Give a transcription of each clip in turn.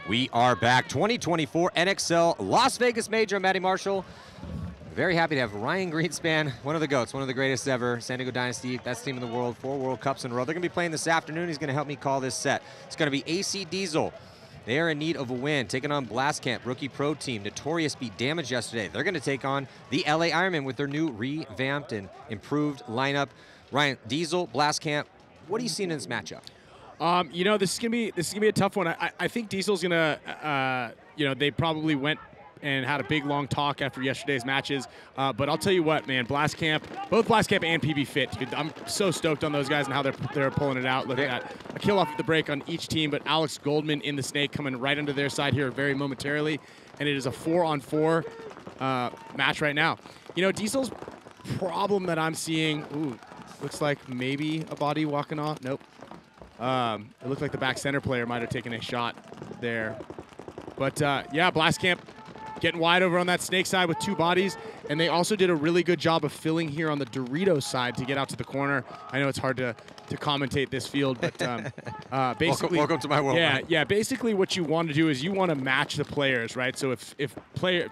We are back. 2024 NXL Las Vegas Major. I'm Matty Marshall. Very happy to have Ryan Greenspan, one of the GOATs, one of the greatest ever. San Diego Dynasty, best team in the world, 4 World Cups in a row. They're going to be playing this afternoon. He's going to help me call this set. It's going to be AC Diesel. They are in need of a win, taking on Blastcamp, rookie pro team. Notorious beat Damage yesterday. They're going to take on the LA Ironman with their new revamped and improved lineup. Ryan, Diesel, Blastcamp, what are you seeing in this matchup? You know, this is gonna be a tough one. I think Diesel's gonna, you know, they probably went and had a big long talk after yesterday's matches. But I'll tell you what, man, Blastcamp, both Blastcamp and PB Fit, dude, I'm so stoked on those guys and how they're pulling it out. Looking at a kill off the break on each team, but Alex Goldman in the Snake coming right under their side here very momentarily, and it is a 4-on-4 match right now. You know, Diesel's problem that I'm seeing, ooh, looks like maybe a body walking off. Nope. It looked like the back center player might have taken a shot there. But, yeah, Blastcamp getting wide over on that Snake side with 2 bodies. And they also did a really good job of filling here on the Doritos side to get out to the corner. I know it's hard to commentate this field, but basically— welcome to my world. Yeah, man. yeah. Basically what you want to do is you want to match the players, right? So if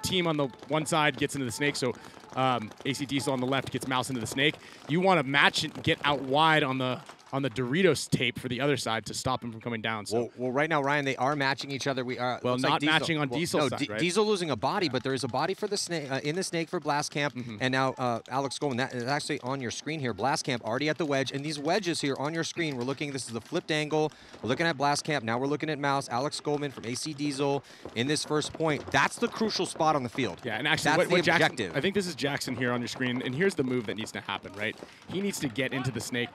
team on the one side gets into the Snake, so AC Diesel on the left gets Mouse into the Snake, you want to match it and get out wide on the Doritos tape for the other side to stop him from coming down. So well, right now, Ryan, they are matching each other. We are well, not like matching on Diesel's side, right? Diesel losing a body, but there is a body for the Snake in the Snake for Blastcamp, and now Alex Goldman. That is actually on your screen here. Blastcamp already at the wedge, and these wedges here on your screen. We're looking. This is the flipped angle. We're looking at Blastcamp. Now we're looking at Mouse. Alex Goldman from AC Diesel in this first point. That's the crucial spot on the field. Yeah, and actually, that's what the objective. Jackson, I think this is Jackson here on your screen, and here's the move that needs to happen, right? He needs to get into the Snake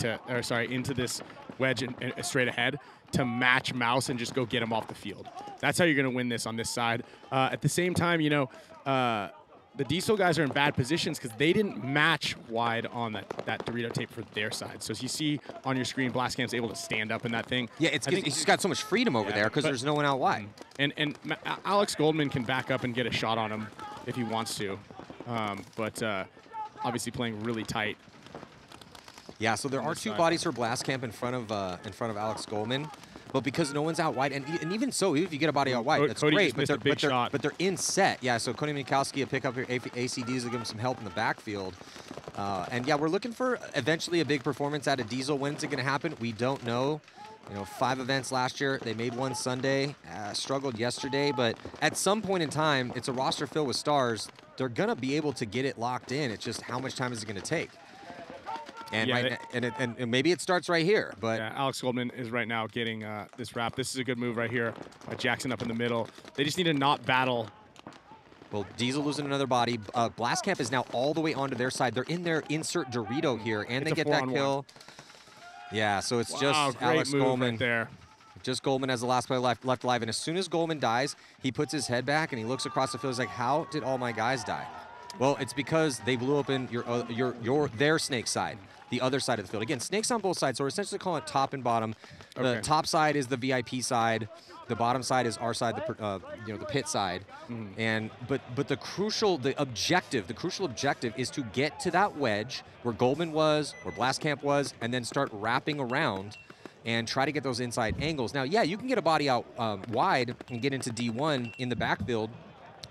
into this wedge and straight ahead to match Mouse and just go get him off the field. That's how you're going to win this on this side. At the same time, you know, the Diesel guys are in bad positions because they didn't match wide on that Dorito tape for their side. So as you see on your screen, Blastcamp's able to stand up in that thing. Yeah, he's just got so much freedom over there because there's no one out wide. And Alex Goldman can back up and get a shot on him if he wants to. But obviously playing really tight. Yeah, so there are 2 bodies for Blastcamp in front of Alex Goldman, but because no one's out wide, and even so, even if you get a body out wide, that's Cody great. But they're in set. Yeah, so Cody Mikowski a pick up here. ACDs will give him some help in the backfield, and yeah, we're looking for eventually a big performance out of Diesel. When's it going to happen? We don't know. You know, 5 events last year. They made one Sunday, struggled yesterday, but at some point in time, it's a roster filled with stars. They're going to be able to get it locked in. It's just how much time is it going to take? And, yeah, and maybe it starts right here. But yeah, Alex Goldman is right now getting this wrap. This is a good move right here. Jackson up in the middle. They just need to not battle. Well, Diesel losing another body. Blastcamp is now all the way onto their side. They're in their insert Dorito here, and they get that kill. Yeah, so it's just Alex Goldman right there. Just Goldman as the last player left alive. And as soon as Goldman dies, he puts his head back and he looks across the field. He's like, how did all my guys die? Well, it's because they blew open their Snake side, the other side of the field. Again, Snakes on both sides, so we're essentially calling it top and bottom. The top side is the VIP side. The bottom side is our side, the pit side. But the crucial objective is to get to that wedge where Goldman was, where Blastcamp was, and then start wrapping around and try to get those inside angles. Now, yeah, you can get a body out wide and get into D1 in the backfield,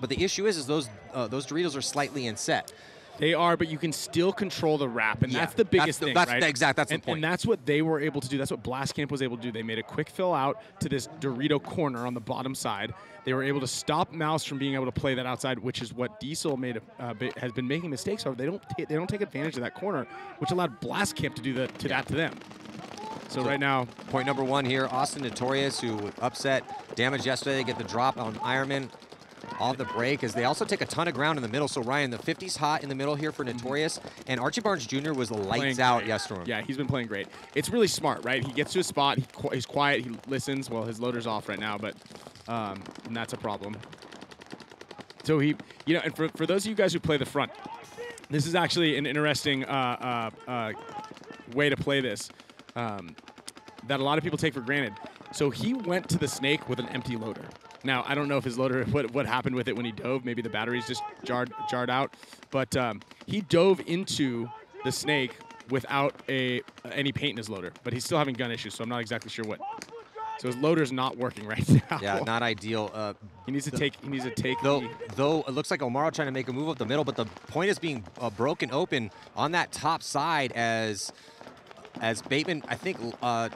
but the issue is those Doritos are slightly in set. They are, but you can still control the wrap, and that's the biggest thing, right? That's the point. And that's what they were able to do. That's what Blastcamp was able to do. They made a quick fill out to this Dorito corner on the bottom side. They were able to stop Mouse from being able to play that outside, which is what Diesel has been making mistakes over. They don't take advantage of that corner, which allowed Blastcamp to do that to them. So right now, point number 1 here, Austin Notorious, who upset Damage yesterday. They get the drop on Ironman off the break, as they also take a ton of ground in the middle. So Ryan, the 50's hot in the middle here for Notorious, and Archie Barnes Jr. was lights out yesterday. Yeah, he's been playing great. It's really smart, right? He gets to a spot, he's quiet, he listens. Well, his loader's off right now, but and that's a problem. So and for those of you guys who play the front, this is actually an interesting way to play this that a lot of people take for granted. So he went to the Snake with an empty loader. Now, I don't know if his loader, what happened with it when he dove. Maybe the batteries just jarred out. But he dove into the Snake without any paint in his loader. But he's still having gun issues, so I'm not exactly sure So his loader's not working right now. Yeah, not ideal. He needs to take. He needs to take. Though it looks like Omaro trying to make a move up the middle, but the point is being broken open on that top side as Bateman, I think,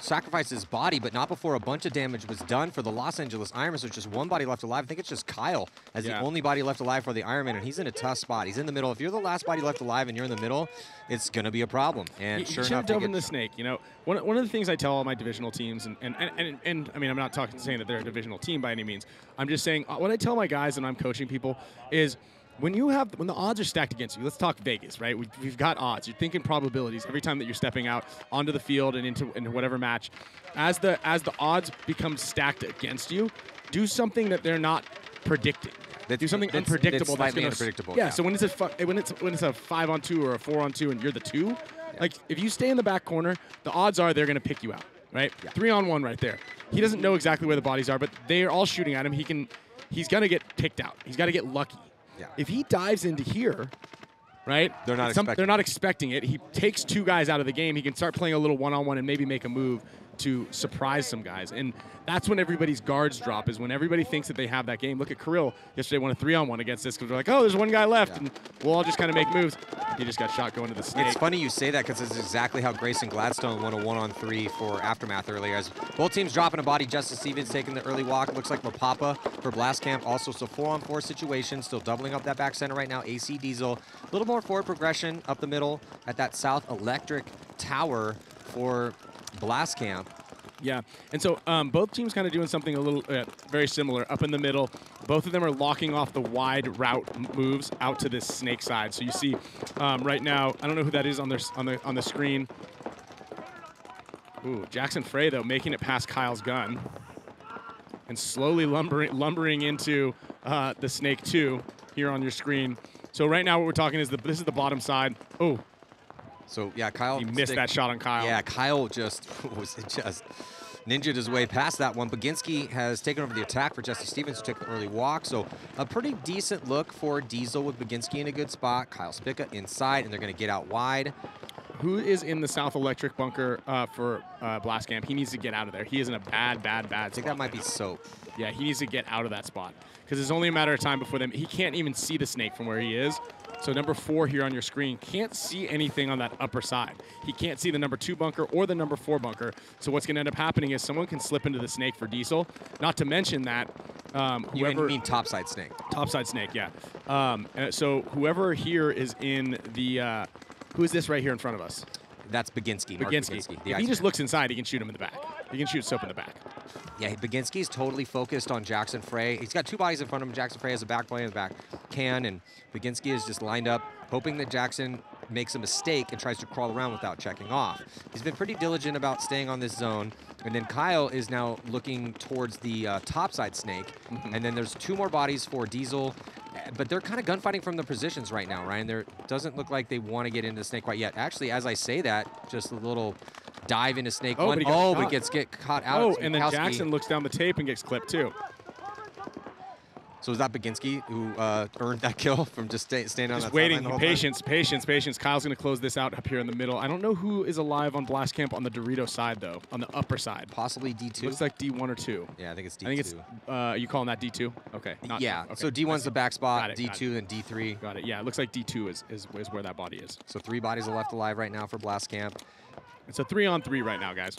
sacrificed his body, but not before a bunch of damage was done for the Los Angeles Ironman. So there's just one body left alive. I think it's just Kyle as the only body left alive for the Ironman, and he's in a tough spot. He's in the middle. If you're the last body left alive and you're in the middle, it's going to be a problem. And sure enough, dove in the snake. You know, one of the things I tell all my divisional teams, and I mean, I'm not saying that they're a divisional team by any means. I'm just saying what I tell my guys and I'm coaching people is, when the odds are stacked against you, let's talk Vegas, right? We've got odds. You're thinking probabilities every time that you're stepping out onto the field and into whatever match. As the odds become stacked against you, do something that they're not predicting. Do something unpredictable. That's slightly unpredictable. Yeah. So when it's a 5-on-2 or a 4-on-2 and you're the 2, like if you stay in the back corner, the odds are they're going to pick you out, right? Yeah. 3-on-1 right there. He doesn't know exactly where the bodies are, but they are all shooting at him. He's going to get picked out. He's got to get lucky. Yeah. If he dives into here, right? They're not expecting it. He takes 2 guys out of the game. He can start playing a little one-on-one and maybe make a move to surprise some guys. And that's when everybody's guards drop, is when everybody thinks that they have that game. Look at Kirill yesterday, won a 3-on-1 against this because we're like, oh, there's one guy left, and we'll all just kind of make moves. He just got shot going to the snake. It's funny you say that because it's exactly how Grayson Gladstone won a 1-on-3 for Aftermath earlier. As both teams dropping a body, Justice Stevens taking the early walk. Looks like Mapapa for Blast Camp also. So 4-on-4 situation, still doubling up that back center right now. AC Diesel, a little more forward progression up the middle at that South Electric Tower for Blast Camp. Yeah, and so both teams kind of doing something a little very similar up in the middle. Both of them are locking off the wide route moves out to this snake side. So you see right now, I don't know who that is on the screen. Ooh, Jackson Frey though making it past Kyle's gun and slowly lumbering into the snake 2 here on your screen. So right now what we're talking is this is the bottom side. Oh. So, yeah, Kyle... He missed that shot on Kyle. Yeah, Kyle just ninja'd his way past that one. Baginski has taken over the attack for Jesse Stevens, who took the early walk. So, a pretty decent look for Diesel with Baginski in a good spot. Kyle Spica inside, and they're going to get out wide. Who is in the South Electric bunker for Blast Camp? He needs to get out of there. He is in a bad spot. I think that might be Soap. Yeah, he needs to get out of that spot because it's only a matter of time before them. He can't even see the snake from where he is. So number 4 here on your screen can't see anything on that upper side. He can't see the number 2 bunker or the number 4 bunker. So what's going to end up happening is someone can slip into the snake for Diesel. Not to mention that You mean topside snake? Topside snake, yeah. So whoever here is in the who is this right here in front of us? That's Baginski. Baginski. If he just looks inside, he can shoot him in the back. He can shoot Soap in the back. Yeah, Baginski's totally focused on Jackson Frey. He's got 2 bodies in front of him. Jackson Frey has a back play in the back can, and Baginski is just lined up, hoping that Jackson makes a mistake and tries to crawl around without checking off. He's been pretty diligent about staying on this zone. And then Kyle is now looking towards the topside snake. And then there's 2 more bodies for Diesel. But they're kind of gunfighting from the positions right now, Ryan. There doesn't look like they want to get into the snake quite yet. Actually, as I say that, just a little dive into snake 1. But he gets caught out. Oh, and then Jackson looks down the tape and gets clipped too. So is that Baginski who earned that kill from just staying on that waiting? Patience. Kyle's going to close this out up here in the middle. I don't know who is alive on Blast Camp on the Dorito side, though, on the upper side. Possibly D2. Looks like D1 or 2. Yeah, I think it's D2. I think it's, you calling that D2? Okay. Yeah, okay. So D1's the back spot, D2 and D3. Got it. Yeah, it looks like D2 is where that body is. So 3 bodies are left alive right now for Blast Camp. It's a 3-on-3 right now, guys.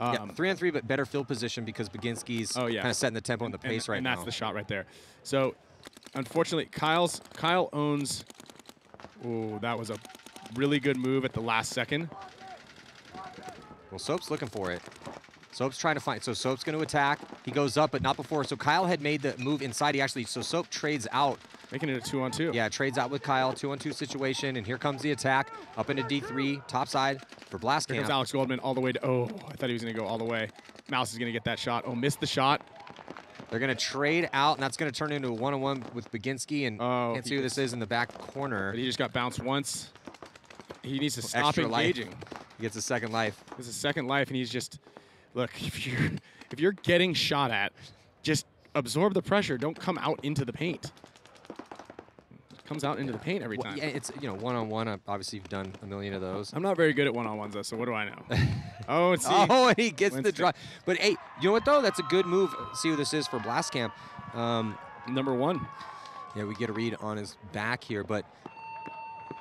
Yeah, 3-on-3, but better field position because Baginski's kind of setting the tempo and the pace right now. And that's the shot right there. So, unfortunately, Kyle owns. Oh, that was a really good move at the last second. Well, Soap's looking for it. Soap's trying to find. So Soap's going to attack. He goes up, but not before. So Kyle had made the move inside. So Soap trades out. Making it a 2-on-2. Yeah, trades out with Kyle, 2-on-2 situation, and here comes the attack up into D3, top side for Blast Camp. Here comes Alex Goldman all the way to. Oh, I thought he was going to go all the way. Mouse is going to get that shot. Oh, missed the shot. They're going to trade out, and that's going to turn into a 1-on-1 with Baginski, and can't see who this is in the back corner. But he just got bounced once. He needs to stop engaging. He gets a second life. It's a second life, and he's just, look, if you're getting shot at, just absorb the pressure. Don't come out into the paint. comes out into the paint every time. Yeah, it's, you know, one-on-one. Obviously, you've done a million of those. I'm not very good at one-on-ones, though, so what do I know? Oh, and see. Oh, and he gets the Winston. draw. But, hey, you know what, though? That's a good move. See who this is for Blastcamp. Number 1. Yeah, we get a read on his back here, but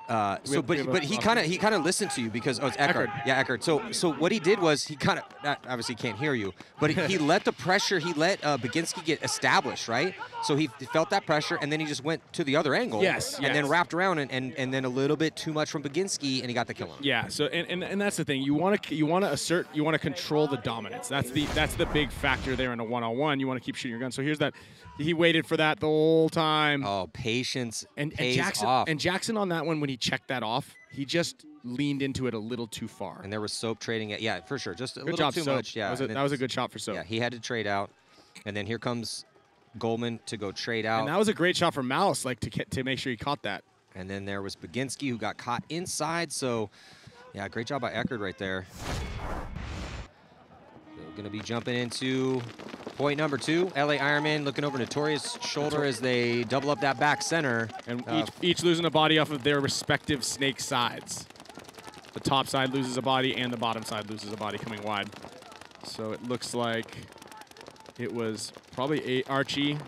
we he kind of listened to you because it's Eckhart. Eckhart. Yeah, Eckhart. So what he did was he kind of obviously can't hear you, but he let the pressure. He let Baginski get established, right? So he felt that pressure, and then he just went to the other angle. Yes, and then wrapped around and then a little bit too much from Baginski, and he got the kill on him. Yeah. So and that's the thing. You want to assert. You want to control the dominance. That's the big factor there in a one-on-one. You want to keep shooting your gun. So here's that. He waited for that the whole time. Oh, patience and pays Jackson off. and Jackson on that one, when he checked that off, he just leaned into it a little too far. And there was Soap trading it. Yeah, for sure. Just a Good little job, too Soap. much. Yeah, that was a good shot for Soap. Yeah, he had to trade out. And then here comes Goldman to go trade out. And that was a great shot from Mouse, like to make sure he caught that. And then there was Baginski, who got caught inside. So, yeah, great job by Eckhart right there. Going to be jumping into point number 2. LA Ironman looking over Notorious' shoulder as they double up that back center. And each losing a body off of their respective snake sides. The top side loses a body, and the bottom side loses a body coming wide. So it looks like it was probably Archie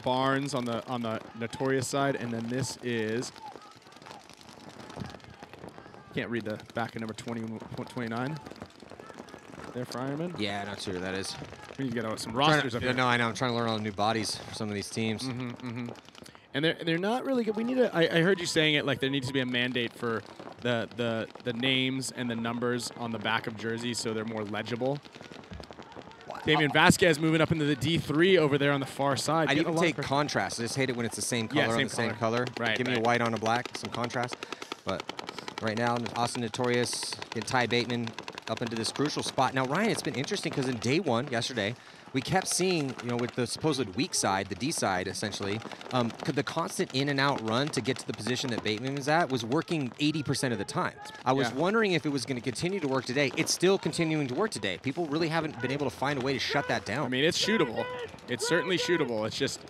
Barnes on the Notorious side, and then this is, can't read the back of number 29 there for Ironman. Yeah, not sure who that is. We need to get out some rosters up here. No, I know. I'm trying to learn all the new bodies for some of these teams. And they're not really good. We need I heard you saying it, like there needs to be a mandate for the names and the numbers on the back of jerseys so they're more legible. Damian Vasquez moving up into the D3 over there on the far side. I'd even take contrast. I just hate it when it's the same color on the same color. Right, Give me a white on a black, some contrast. But right now, Austin Notorious and Ty Bateman up into this crucial spot. Now, Ryan, it's been interesting because in day one, yesterday, we kept seeing, you know, with the supposed weak side, the D side, essentially, the constant in and out run to get to the position that Bateman was at was working 80% of the time. I was wondering if it was going to continue to work today. It's still continuing to work today. People really haven't been able to find a way to shut that down. I mean, it's shootable. It's certainly shootable. It's just,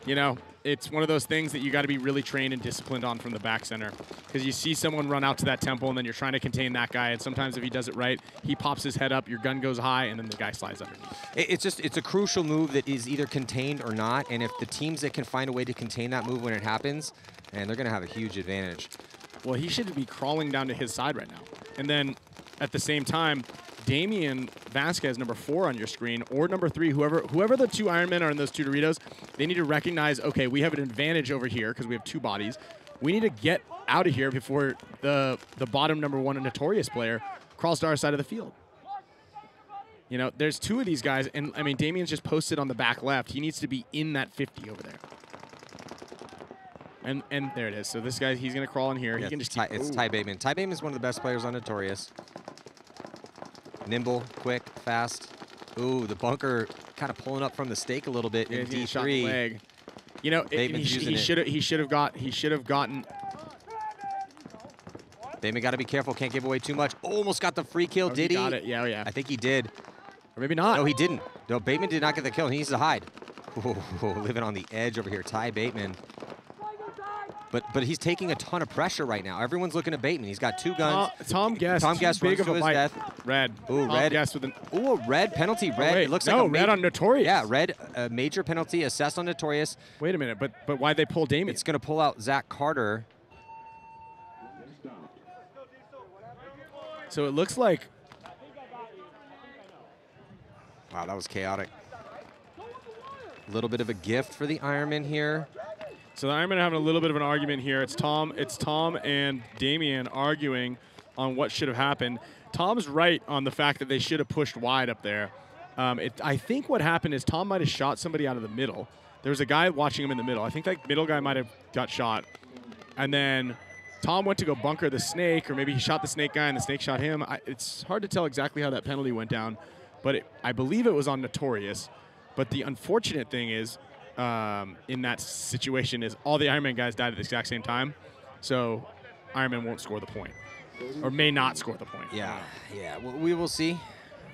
you know, it's one of those things that you got to be really trained and disciplined on from the back center, because you see someone run out to that temple and then you're trying to contain that guy, and sometimes if he does it right, he pops his head up, your gun goes high, and then the guy slides underneath. It's a crucial move that is either contained or not, and if the teams that can find a way to contain that move when it happens, and they're going to have a huge advantage. Well, he should be crawling down to his side right now. And then at the same time, Damian Vasquez, number 4 on your screen, or number 3, whoever the 2 Ironmen are in those 2 Doritos, they need to recognize, okay, we have an advantage over here because we have 2 bodies. We need to get out of here before the bottom number 1 Notorious player crawls to our side of the field. You know, there's 2 of these guys, and I mean, Damian's just posted on the back left. He needs to be in that 50 over there. And there it is. So this guy, he's going to crawl in here. Yeah, he can just it's Ty Bateman. Ty Bateman is one of the best players on Notorious. Nimble, quick, fast. Ooh, the bunker kind of pulling up from the stake a little bit in D3. Shot the leg. You know, he should have gotten. Bateman got to be careful. Can't give away too much. Almost got the free kill. Did he? Got it. Yeah, yeah. I think he did. Or maybe not. No, he didn't. No, Bateman did not get the kill. He needs to hide. Ooh, living on the edge over here, Ty Bateman. But he's taking a ton of pressure right now. Everyone's looking at Bateman. He's got 2 guns. Tom Guest. Tom Guest big runs of to a his bite. death. Red. Ooh, red. Guest with Ooh, a red penalty. Red. Wait, It looks no, like a red on Notorious. Yeah, red. A major penalty assessed on Notorious. Wait a minute, but why'd they pull Damian? It's going to pull out Zach Carter. So it looks like. Wow, that was chaotic. A little bit of a gift for the Ironman here. So the Ironmen are having a little bit of an argument here. It's Tom and Damian arguing on what should have happened. Tom's right on the fact that they should have pushed wide up there. I think what happened is Tom might have shot somebody out of the middle. There was a guy watching him in the middle. I think that middle guy might have got shot. And then Tom went to go bunker the snake, or maybe he shot the snake guy and the snake shot him. It's hard to tell exactly how that penalty went down, but I believe it was on Notorious. But the unfortunate thing is, in that situation, is all the Ironman guys died at the exact same time, so Ironman won't score the point, or may not score the point. Yeah, we will see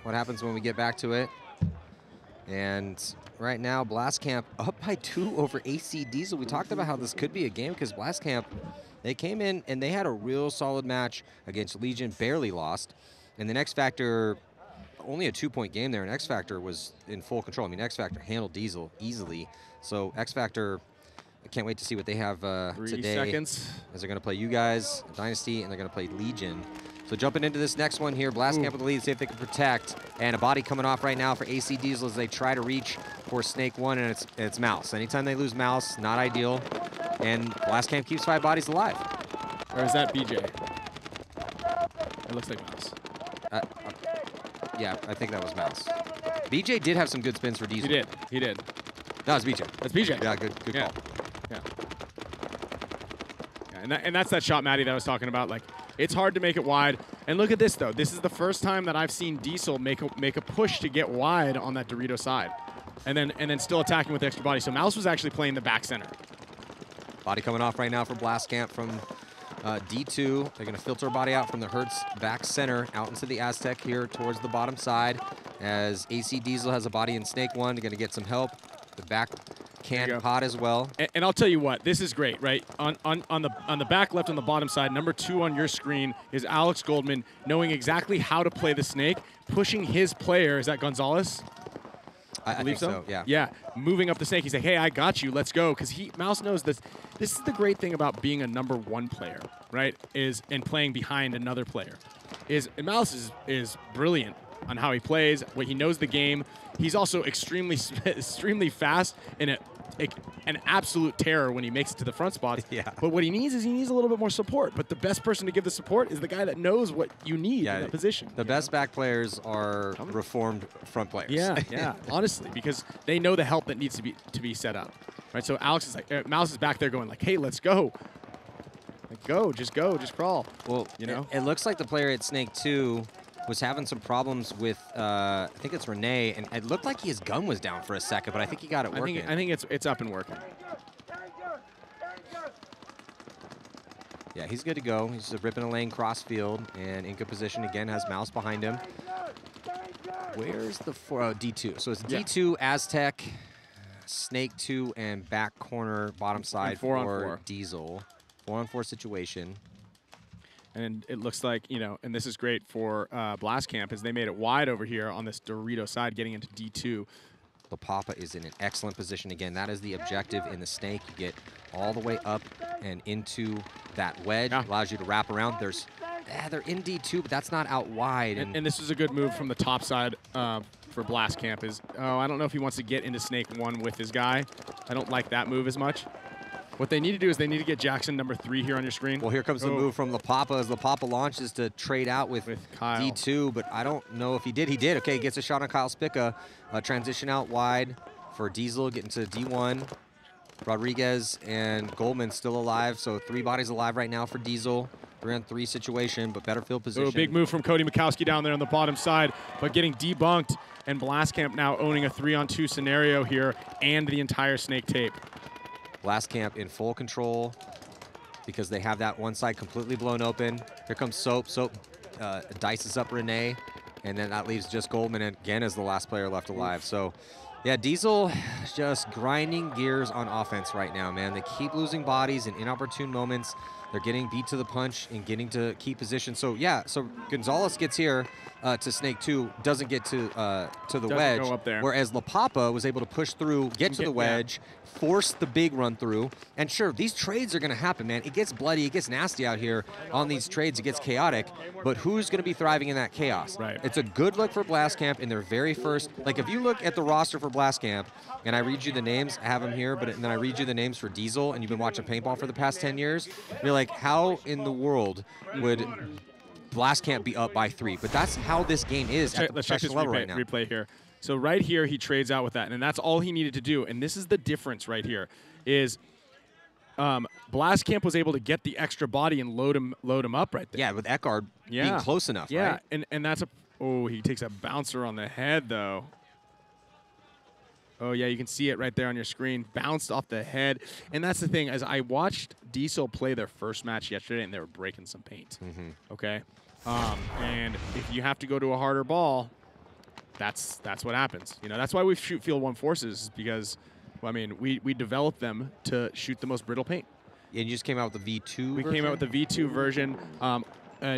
what happens when we get back to it. And right now, Blastcamp up by 2 over AC Diesel. We talked about how this could be a game because Blastcamp, they came in and they had a real solid match against Legion, barely lost. And then X Factor, only a 2-point game there, and X Factor was in full control. I mean, X Factor handled Diesel easily. So X Factor, I can't wait to see what they have 3 today. seconds. As they're going to play you guys, Dynasty, and they're going to play Legion. So jumping into this next one here, Blastcamp with the lead, see if they can protect. And a body coming off right now for AC Diesel as they try to reach for Snake 1, and it's Mouse. Anytime they lose Mouse, not ideal. And Blastcamp keeps 5 bodies alive. Or is that BJ? It looks like Mouse. Yeah, I think that was Mouse. BJ did have some good spins for Diesel. He did. That was BJ. That's BJ. Yeah, good Yeah. call. Yeah. And that's that shot, Matty, that I was talking about. Like, it's hard to make it wide. And look at this, though. This is the first time that I've seen Diesel make a push to get wide on that Dorito side. And then still attacking with extra body. So Mouse was actually playing the back center. Body coming off right now for Blastcamp from D2. They're going to filter a body out from the Hertz back center out into the Aztec here towards the bottom side. As AC Diesel has a body in Snake 1. They're going to get some help. The back can pot as well. And I'll tell you what, this is great, right? On the back left on the bottom side, number 2 on your screen is Alex Goldman knowing exactly how to play the Snake, pushing his player. Is that Gonzalez? I think so, yeah. Yeah, moving up the Snake. He's like, hey, I got you. Let's go. Because Mouse knows this. This is the great thing about being a number 1 player, right? And playing behind another player. And Mouse is brilliant on how he plays, what he knows the game. He's also extremely fast and an absolute terror when he makes it to the front spots. Yeah. But what he needs is a little bit more support. But the best person to give the support is the guy that knows what you need in that position. The best back players are reformed front players. Yeah, honestly, because they know the help that needs to be set up. Right? So Alex is like, Mouse is back there going like, hey, let's go. Like, go, just crawl. Well, you know, it looks like the player at Snake 2 was having some problems with, I think it's Renee, and it looked like his gun was down for a second, but I think he got it working. I think it's up and working. Yeah, he's good to go. He's just ripping a lane cross field, and in good position again, has Mouse behind him. Where's the D2? So it's D2, Aztec, Snake 2, and back corner, bottom side for Diesel. 4-on-4 situation. And it looks like, and this is great for Blastcamp, as they made it wide over here on this Dorito side, getting into D2. The Papa is in an excellent position. Again, that is the objective in the Snake. You get all the way up and into that wedge. Yeah. Allows you to wrap around. They're in D2, but that's not out wide. And this is a good move from the top side for Blastcamp. I don't know if he wants to get into Snake 1 with his guy. I don't like that move as much. What they need to do is they need to get Jackson number 3 here on your screen. Well, here comes the move from La Papa as La Papa launches to trade out with Kyle. D2, but I don't know if he did. He did. Okay, he gets a shot on Kyle Spica. Transition out wide for Diesel, getting to D1. Rodriguez and Goldman still alive, so 3 bodies alive right now for Diesel. 3-on-3 situation, but better field position. Big move from Cody Mikowski down there on the bottom side, but getting debunked, and Blastcamp now owning a 3-on-2 scenario here and the entire Snake tape. Blastcamp in full control because they have that one side completely blown open. Here comes Soap. Soap dices up Renee, and then that leaves just Goldman again as the last player left alive. So, yeah, Diesel just grinding gears on offense right now, man. They keep losing bodies in inopportune moments. They're getting beat to the punch and getting to key position. So, yeah, so Gonzalez gets here to Snake 2, doesn't get to the wedge. Go up there. Whereas La Papa was able to push through, get to the wedge, force the big run through. And sure, these trades are going to happen, man. It gets bloody, it gets nasty out here on these trades. It gets chaotic. But who's going to be thriving in that chaos? Right. It's a good look for Blastcamp in their very first. Like, if you look at the roster for Blastcamp, and I read you the names, I have them here, and then I read you the names for Diesel, and you've been watching paintball for the past 10 years, you're like, how in the world would Blastcamp be up by 3? But that's how this game is at the professional level right now. Replay here. So right here, he trades out with that, and that's all he needed to do. And this is the difference right here, is Blastcamp was able to get the extra body and load him up right there. Yeah, with Eckhard being close enough, yeah, right? and that's he takes a bouncer on the head, though. Oh, yeah, you can see it right there on your screen. Bounced off the head. And that's the thing, as I watched Diesel play their first match yesterday, and they were breaking some paint, okay? And if you have to go to a harder ball, that's what happens. You know, that's why we shoot field one forces, because, well, I mean, we developed them to shoot the most brittle paint. And you just came out with the V2 We version? came out with the V2 version,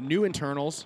new internals,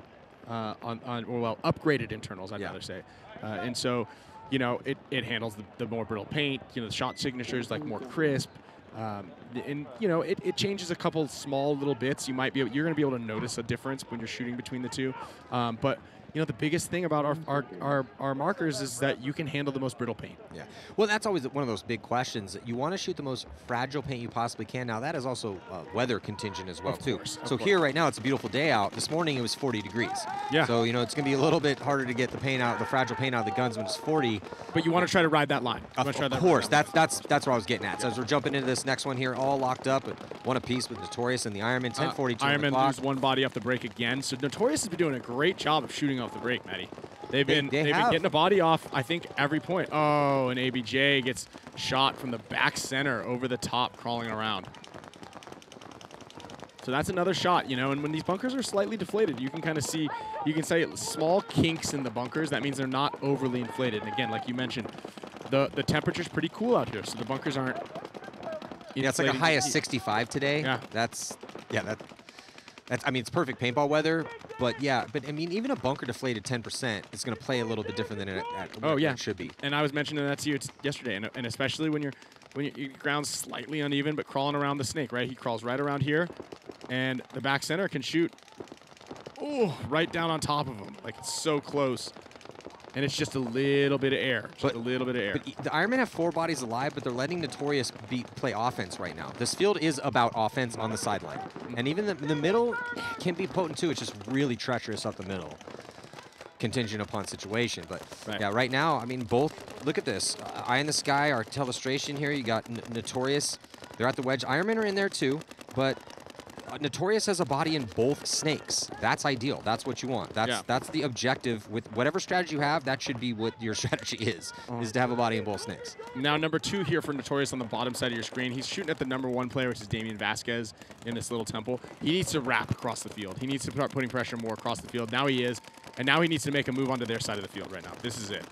upgraded internals, I'd rather say. And so, you know, it handles the more brittle paint. You know, the shot signature's like more crisp. And you know, it changes a couple small little bits. You're going to be able to notice a difference when you're shooting between the two. But you know, the biggest thing about our markers is that you can handle the most brittle paint. Yeah. Well, that's always one of those big questions. You want to shoot the most fragile paint you possibly can. Now, that is also weather contingent as well, too. So here right now, it's a beautiful day out. This morning, it was 40 degrees. Yeah. So, you know, it's going to be a little bit harder to get the paint out, the fragile paint out of the guns when it's 40. But you want to try to ride that line. Of course. That's where I was getting at. So as we're jumping into this next one here, all locked up, one apiece with Notorious and the Ironman, 10:42 on the Ironman clock. lose one body off the break again. So Notorious has been doing a great job of shooting off the break, Matty. They've been getting a body off, I think, every point. Oh, and ABJ gets shot from the back center over the top, crawling around. So that's another shot, you know, and when these bunkers are slightly deflated, you can kind of see, you can say small kinks in the bunkers. That means they're not overly inflated. And again, like you mentioned, the temperature's pretty cool out here, so the bunkers aren't Yeah, it's like a high of 65 today. Yeah. That's I mean, it's perfect paintball weather, but I mean, even a bunker deflated 10% is going to play a little bit different than it should be. And I was mentioning that to you yesterday, and especially when your ground's slightly uneven, but crawling around the snake, right? He crawls right around here, and the back center can shoot, right down on top of him. Like, it's so close. And it's just a little bit of air. But the Ironmen have 4 bodies alive, but they're letting Notorious play offense right now. This field is about offense on the sideline. And even the middle can be potent too. It's just really treacherous up the middle, contingent upon situation. But yeah, right now, I mean, both, look at this. Eye in the Sky, our telestration here. You got Notorious. They're at the wedge. Ironmen are in there too, but Notorious has a body in both snakes. That's ideal. That's what you want. That's the objective. With whatever strategy you have, that should be what your strategy is to have a body in both snakes. Now, number 2 here for Notorious on the bottom side of your screen. He's shooting at the number 1 player, which is Damian Vasquez in this little temple. He needs to wrap across the field. He needs to start putting pressure more across the field. Now he is. And now he needs to make a move onto their side of the field right now. This is it.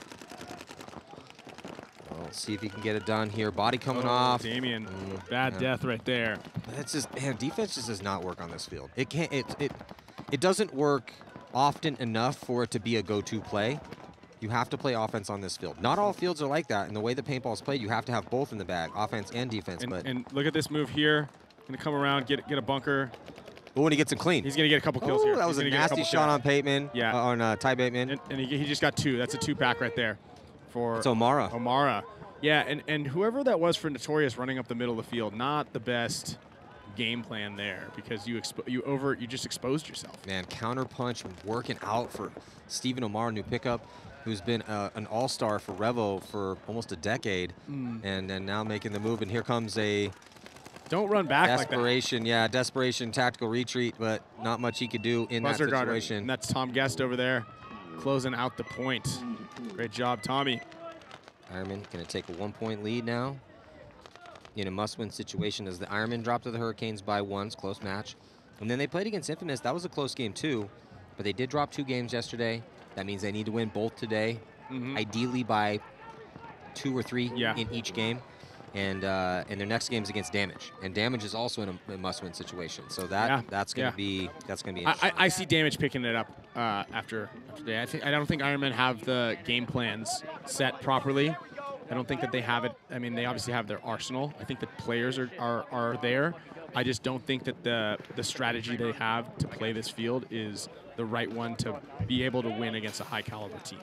Well, see if he can get it done here. Body coming off. Damian, bad death right there. It's just, man, defense just does not work on this field. It can't. It doesn't work often enough for it to be a go-to play. You have to play offense on this field. Not all fields are like that. And the way the paintball is played, you have to have both in the bag, offense and defense. And look at this move here. Gonna come around, get a bunker. Oh, and he gets it clean. He's gonna get a couple kills here. That was a nasty shot on Bateman. Yeah. On Ty Bateman. And he just got 2. That's a 2-pack right there. It's O'Mara. O'Mara. Yeah, and whoever that was for Notorious running up the middle of the field, not the best game plan there, because you just exposed yourself. Man, counterpunch working out for Stephen O'Mara, new pickup, who's been an all-star for Revo for almost a decade, and now making the move. And here comes a don't run back desperation, like that. Desperation tactical retreat, but not much he could do in that situation. And that's Tom Guest over there, closing out the point. Great job, Tommy. Ironman going to take a 1-point lead now in a must-win situation as the Ironman dropped to the Hurricanes by 1. Close match. And then they played against Infamous. That was a close game too, but they did drop 2 games yesterday. That means they need to win both today, ideally by 2 or 3 in each game. And their next game is against Damage, and Damage is also in a must-win situation. So that's going to be interesting. I see Damage picking it up after today. I don't think Ironman have the game plans set properly. I don't think that they have it. I mean, they obviously have their arsenal. I think the players are there. I just don't think that the strategy they have to play this field is the right one to be able to win against a high-caliber team.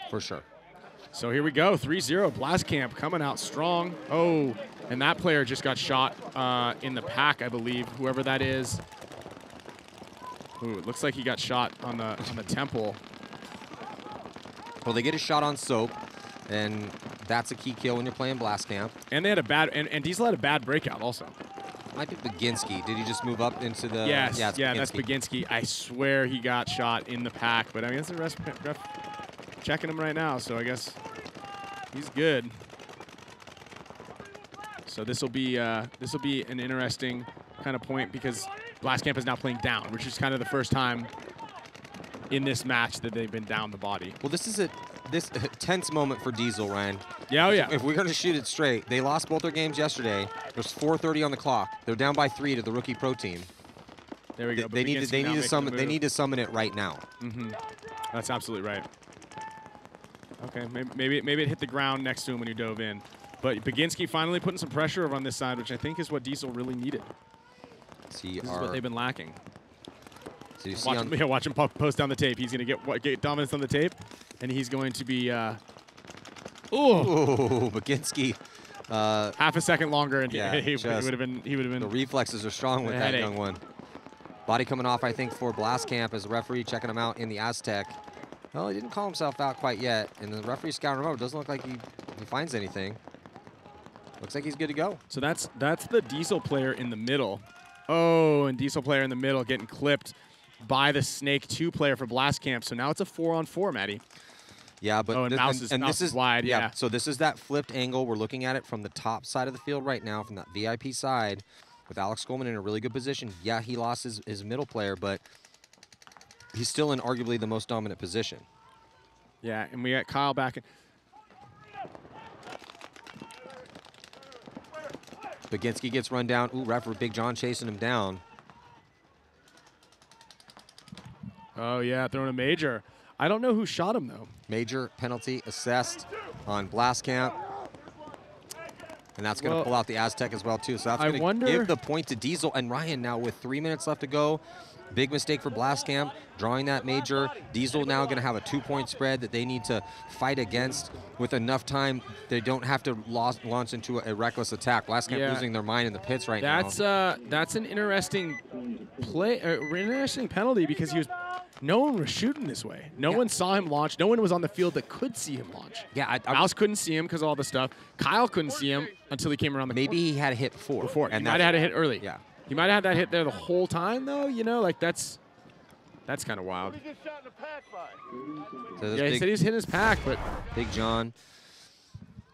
For sure. So here we go, 3-0, Blastcamp coming out strong. Oh, and that player just got shot in the pack, I believe, whoever that is. Ooh, it looks like he got shot on the temple. Well, they get a shot on Soap, and that's a key kill when you're playing Blastcamp. And they had a bad, and Diesel had a bad breakout also. Might be Baginski. Did he just move up into the? Yes, that's Baginski. I swear he got shot in the pack, but I mean, that's the ref checking him right now, so I guess he's good. So this will be an interesting kind of point, because Blastcamp is now playing down, which is kind of the first time in this match that they've been down the body. Well, this is this tense moment for Diesel, Ryan. Yeah, oh yeah. If we're going to shoot it straight, they lost both their games yesterday. There's 4:30 on the clock. They're down by 3 to the rookie pro team. There we go. They need to summon it right now. That's absolutely right. Okay, maybe it hit the ground next to him when he dove in. But Baginski finally putting some pressure over on this side, which I think is what Diesel really needed. This is what they've been lacking. So you see watch him post down the tape. He's going to get dominance on the tape, and he's going to be Baginski. Half a second longer, and yeah, he would have been. The reflexes are strong with that young one. Body coming off, I think, for Blastkamp as the referee checking him out in the Aztec. Well, he didn't call himself out quite yet, and the referee scouting him out. Doesn't look like he finds anything. Looks like he's good to go. So that's the Diesel player in the middle. Oh, and Diesel player in the middle getting clipped by the Snake 2 player for Blastkamp. So now it's a 4-on-4, Maddie. Yeah, but Mouse is wide. Yeah. So this is that flipped angle. We're looking at it from the top side of the field right now, from that VIP side, with Alex Goldman in a really good position. Yeah, he lost his middle player, but he's still in arguably the most dominant position. Yeah, and we got Kyle back. Baginski gets run down. Ooh, referee Big John chasing him down. Oh, yeah, throwing a major. I don't know who shot him, though. Major penalty assessed on Blastkamp. And that's going to pull out the Aztec as well, too. So that's going to give the point to Diesel. And Ryan now with 3 minutes left to go. Big mistake for Blastkamp, drawing that major. Diesel now going to have a 2-point spread that they need to fight against with enough time. They don't have to launch into a reckless attack. Blastkamp losing their mind in the pits right now. That's an interesting interesting penalty because no one was shooting this way. No one saw him launch. No one was on the field that could see him launch. Yeah, Mouse couldn't see him because of all the stuff. Kyle couldn't see him until he came around the corner. He had a hit before. And he might have had a hit early. Yeah. He might have had that hit there the whole time, though. You know, like that's kind of wild. So yeah, he said he's hit his pack, but Big John.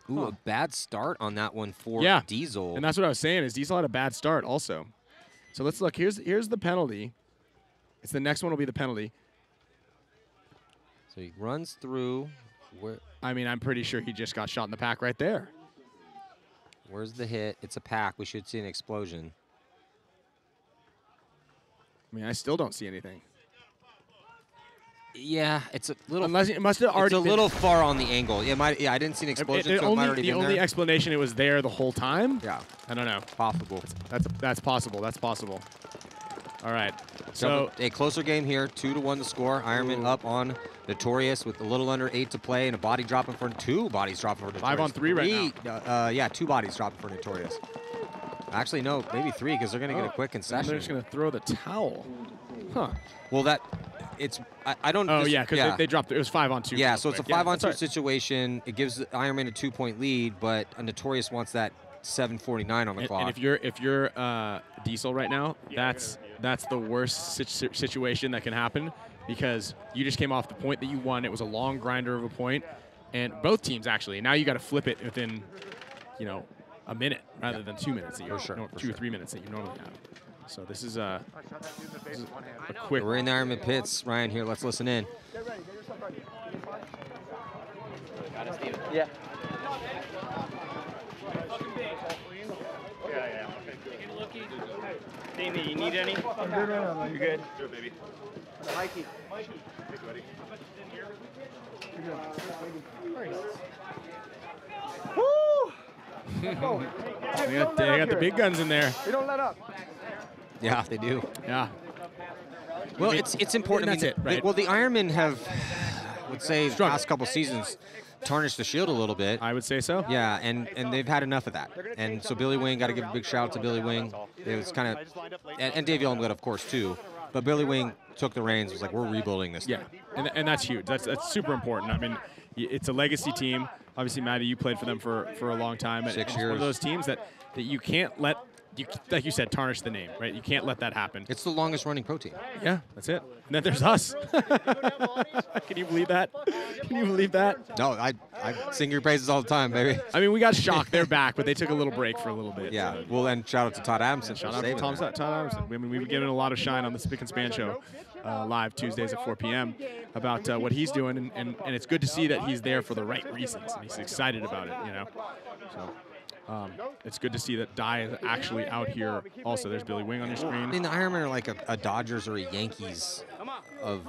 Ooh, a bad start on that one for Diesel. And that's what I was saying is Diesel had a bad start also. So let's look. Here's the penalty. It's the next one will be the penalty. So he runs through. I mean, I'm pretty sure he just got shot in the pack right there. Where's the hit? It's a pack. We should see an explosion. I mean, I still don't see anything. Yeah, it's a little. Unless it must have already. It's a little far on the angle. It might. Yeah, I didn't see an explosion. So it might already been there. The only explanation it was there the whole time. Yeah. I don't know. Possible. That's possible. That's possible. All right. So a closer game here. 2-1 the score. Ironman up on Notorious with a little under 8 to play and a body dropping for 2 bodies dropping for Notorious. 5-on-3 right now. Yeah, 2 bodies dropping for Notorious. Actually, no, maybe 3 because they're going to get a quick concession. They're just going to throw the towel. Huh. Well, I don't. Oh, yeah, because they dropped it. It was 5-on-2. Yeah, so it's a 5-on-2 situation. It gives Ironman a 2-point lead, but Notorious wants that 7:49 on the clock. And if you're Diesel right now, that's the worst situation that can happen because you just came off the point that you won. It was a long grinder of a point, and both teams actually. Now you got to flip it within, a minute rather than 2 minutes that you 2 or 3 minutes that you normally have. So this is a quick. We're in the Ironman pits, Ryan. Here, let's listen in. Yeah. Damien, you need any? I'm good right now. You're good. Good, baby. Mikey. Woo! They got the big guns in there. We don't let up. Yeah, they do. Yeah. Well, it's important. That's it, right? Well, the Ironmen have, let's say, the past couple seasons tarnished the shield a little bit. I would say so. Yeah, and they've had enough of that. And so Billy Wing, got to give a big shout out to Billy Wing. It was kind of, and Dave Yellowwood, of course, too. But Billy Wing took the reins. Was like, we're rebuilding this. Yeah, and that's huge. That's super important. I mean, it's a legacy team. Obviously, Maddie, you played for them for a long time. 6 years. It's one of those teams that you can't let like you said, tarnish the name, right? You can't let that happen. It's the longest running pro team. Yeah, that's it. And then there's us. Can you believe that? Can you believe that? No, I sing your praises all the time, baby. I mean, we got shocked. They're back, but they took a little break for a little bit. Yeah. So. Well, and shout out to Todd Adamson. Shout out to Todd Adamson. I mean, we've been getting a lot of shine on the Spick and Span show live Tuesdays at 4 p.m. about what he's doing, and it's good to see that he's there for the right reasons, and he's excited about it, you know. So it's good to see that Dye is actually out here also. There's Billy Wing on your screen. I mean, the Ironmen are like a Dodgers or a Yankees of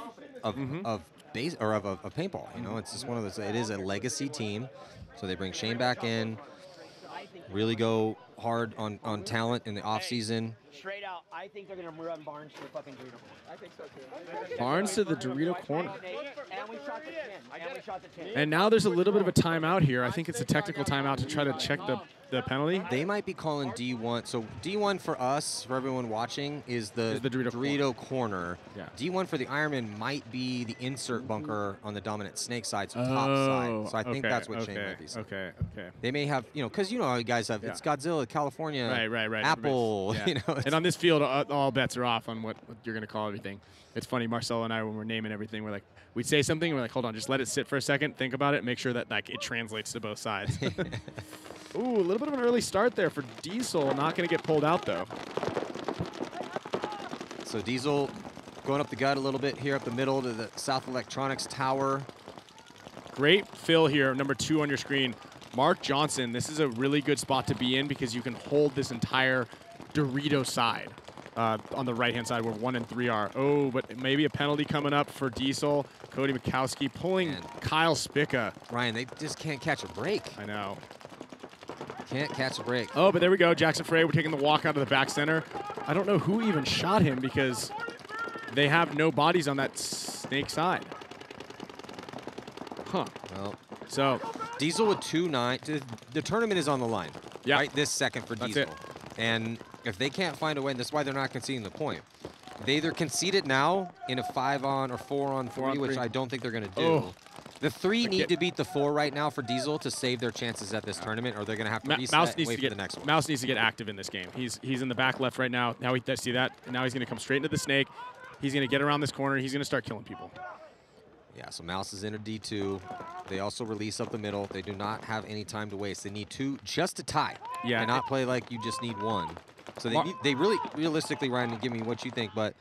base or of paintball. You know, it's just one of those. It is a legacy team, so they bring Shane back in, really go hard on talent in the off season. Straight out, I think they're going to run Barnes to the fucking Dorito corner. I think so too. Barnes to the Dorito corner. And we shot the 10. And we shot the 10. And now there's a little bit of a timeout here. I think it's a technical timeout to try to check the penalty. They might be calling D1. So D1 for us, for everyone watching, is the Dorito corner. Yeah. D1 for the Ironman might be the insert bunker on the dominant snake side, so top side. So I think that's what Shane might be saying. Okay. They may have, you know, because you know how you guys have, it's Godzilla, California, Right. Apple, Yeah. you know. And on this field, all bets are off on what you're going to call everything. It's funny, Marcelo and I, when we're naming everything, we're like, we'd say something, and we're like, hold on, just let it sit for a second, think about it, make sure that like it translates to both sides. Ooh, a little bit of an early start there for Diesel. Not going to get pulled out, though. So Diesel going up the gut a little bit here, up the middle to the South Electronics tower. Great fill here, number 2 on your screen. Mark Johnson, this is a really good spot to be in because you can hold this entire Dorito side on the right-hand side where 1 and 3 are. Oh, but maybe a penalty coming up for Diesel. Cody Mikowski pulling Kyle Spica. Ryan, they just can't catch a break. I know. Can't catch a break. Oh, but there we go. Jackson Frey, we're taking the walk out of the back center. I don't know who even shot him because they have no bodies on that snake side. Huh. Well, so Diesel with 2-9. The tournament is on the line. Yeah. Right this second for Diesel. That's it. And if they can't find a win, that's why they're not conceding the point. They either concede it now in a 5-on or 4-on-3, which I don't think they're going to do. Oh. The 3 need to beat the 4 right now for Diesel to save their chances at this tournament, or they're going to have to reset and wait for the next one. Mouse needs to get active in this game. He's in the back left right now. Now see that? And now he's going to come straight into the snake. He's going to get around this corner. He's going to start killing people. Yeah, so Mouse is in a D2. They also release up the middle. They do not have any time to waste. They need 2 just to tie. Yeah. And not play like you just need 1. So they really, realistically, Ryan, give me what you think, but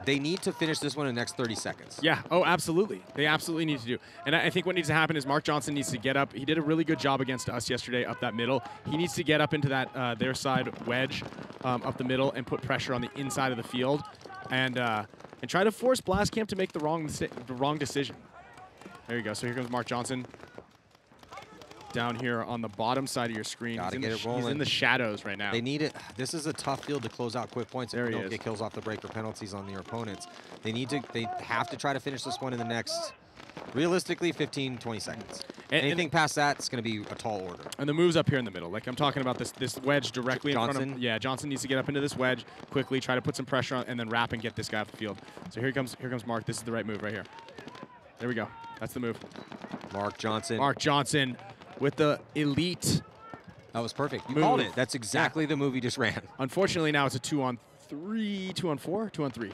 they need to finish this one in the next 30 seconds. Yeah, oh, absolutely. They absolutely need to do. And I think what needs to happen is Mark Johnson needs to get up. He did a really good job against us yesterday up that middle. He needs to get up into that their side wedge up the middle and put pressure on the inside of the field and try to force Blastcamp to make the wrong decision. There you go. So here comes Mark Johnson. Down here on the bottom side of your screen. Gotta get it rolling. He's in the shadows right now. They need it. This is a tough field to close out quick points if you don't is. get kills off the break or penalties on your opponents. They have to try to finish this one in the next, realistically, 15, 20 seconds. Anything past that, it's going to be a tall order. And the move's up here in the middle. Like I'm talking about this wedge directly in front of him. Yeah, Johnson needs to get up into this wedge quickly, try to put some pressure on, and then wrap and get this guy off the field. So here comes Mark. This is the right move right here. There we go. That's the move. Mark Johnson. Mark Johnson with the elite. That was perfect. You move. called it. That's exactly the move he just ran. Unfortunately, now it's a 2-on-3, 2-on-4, 2-on-3.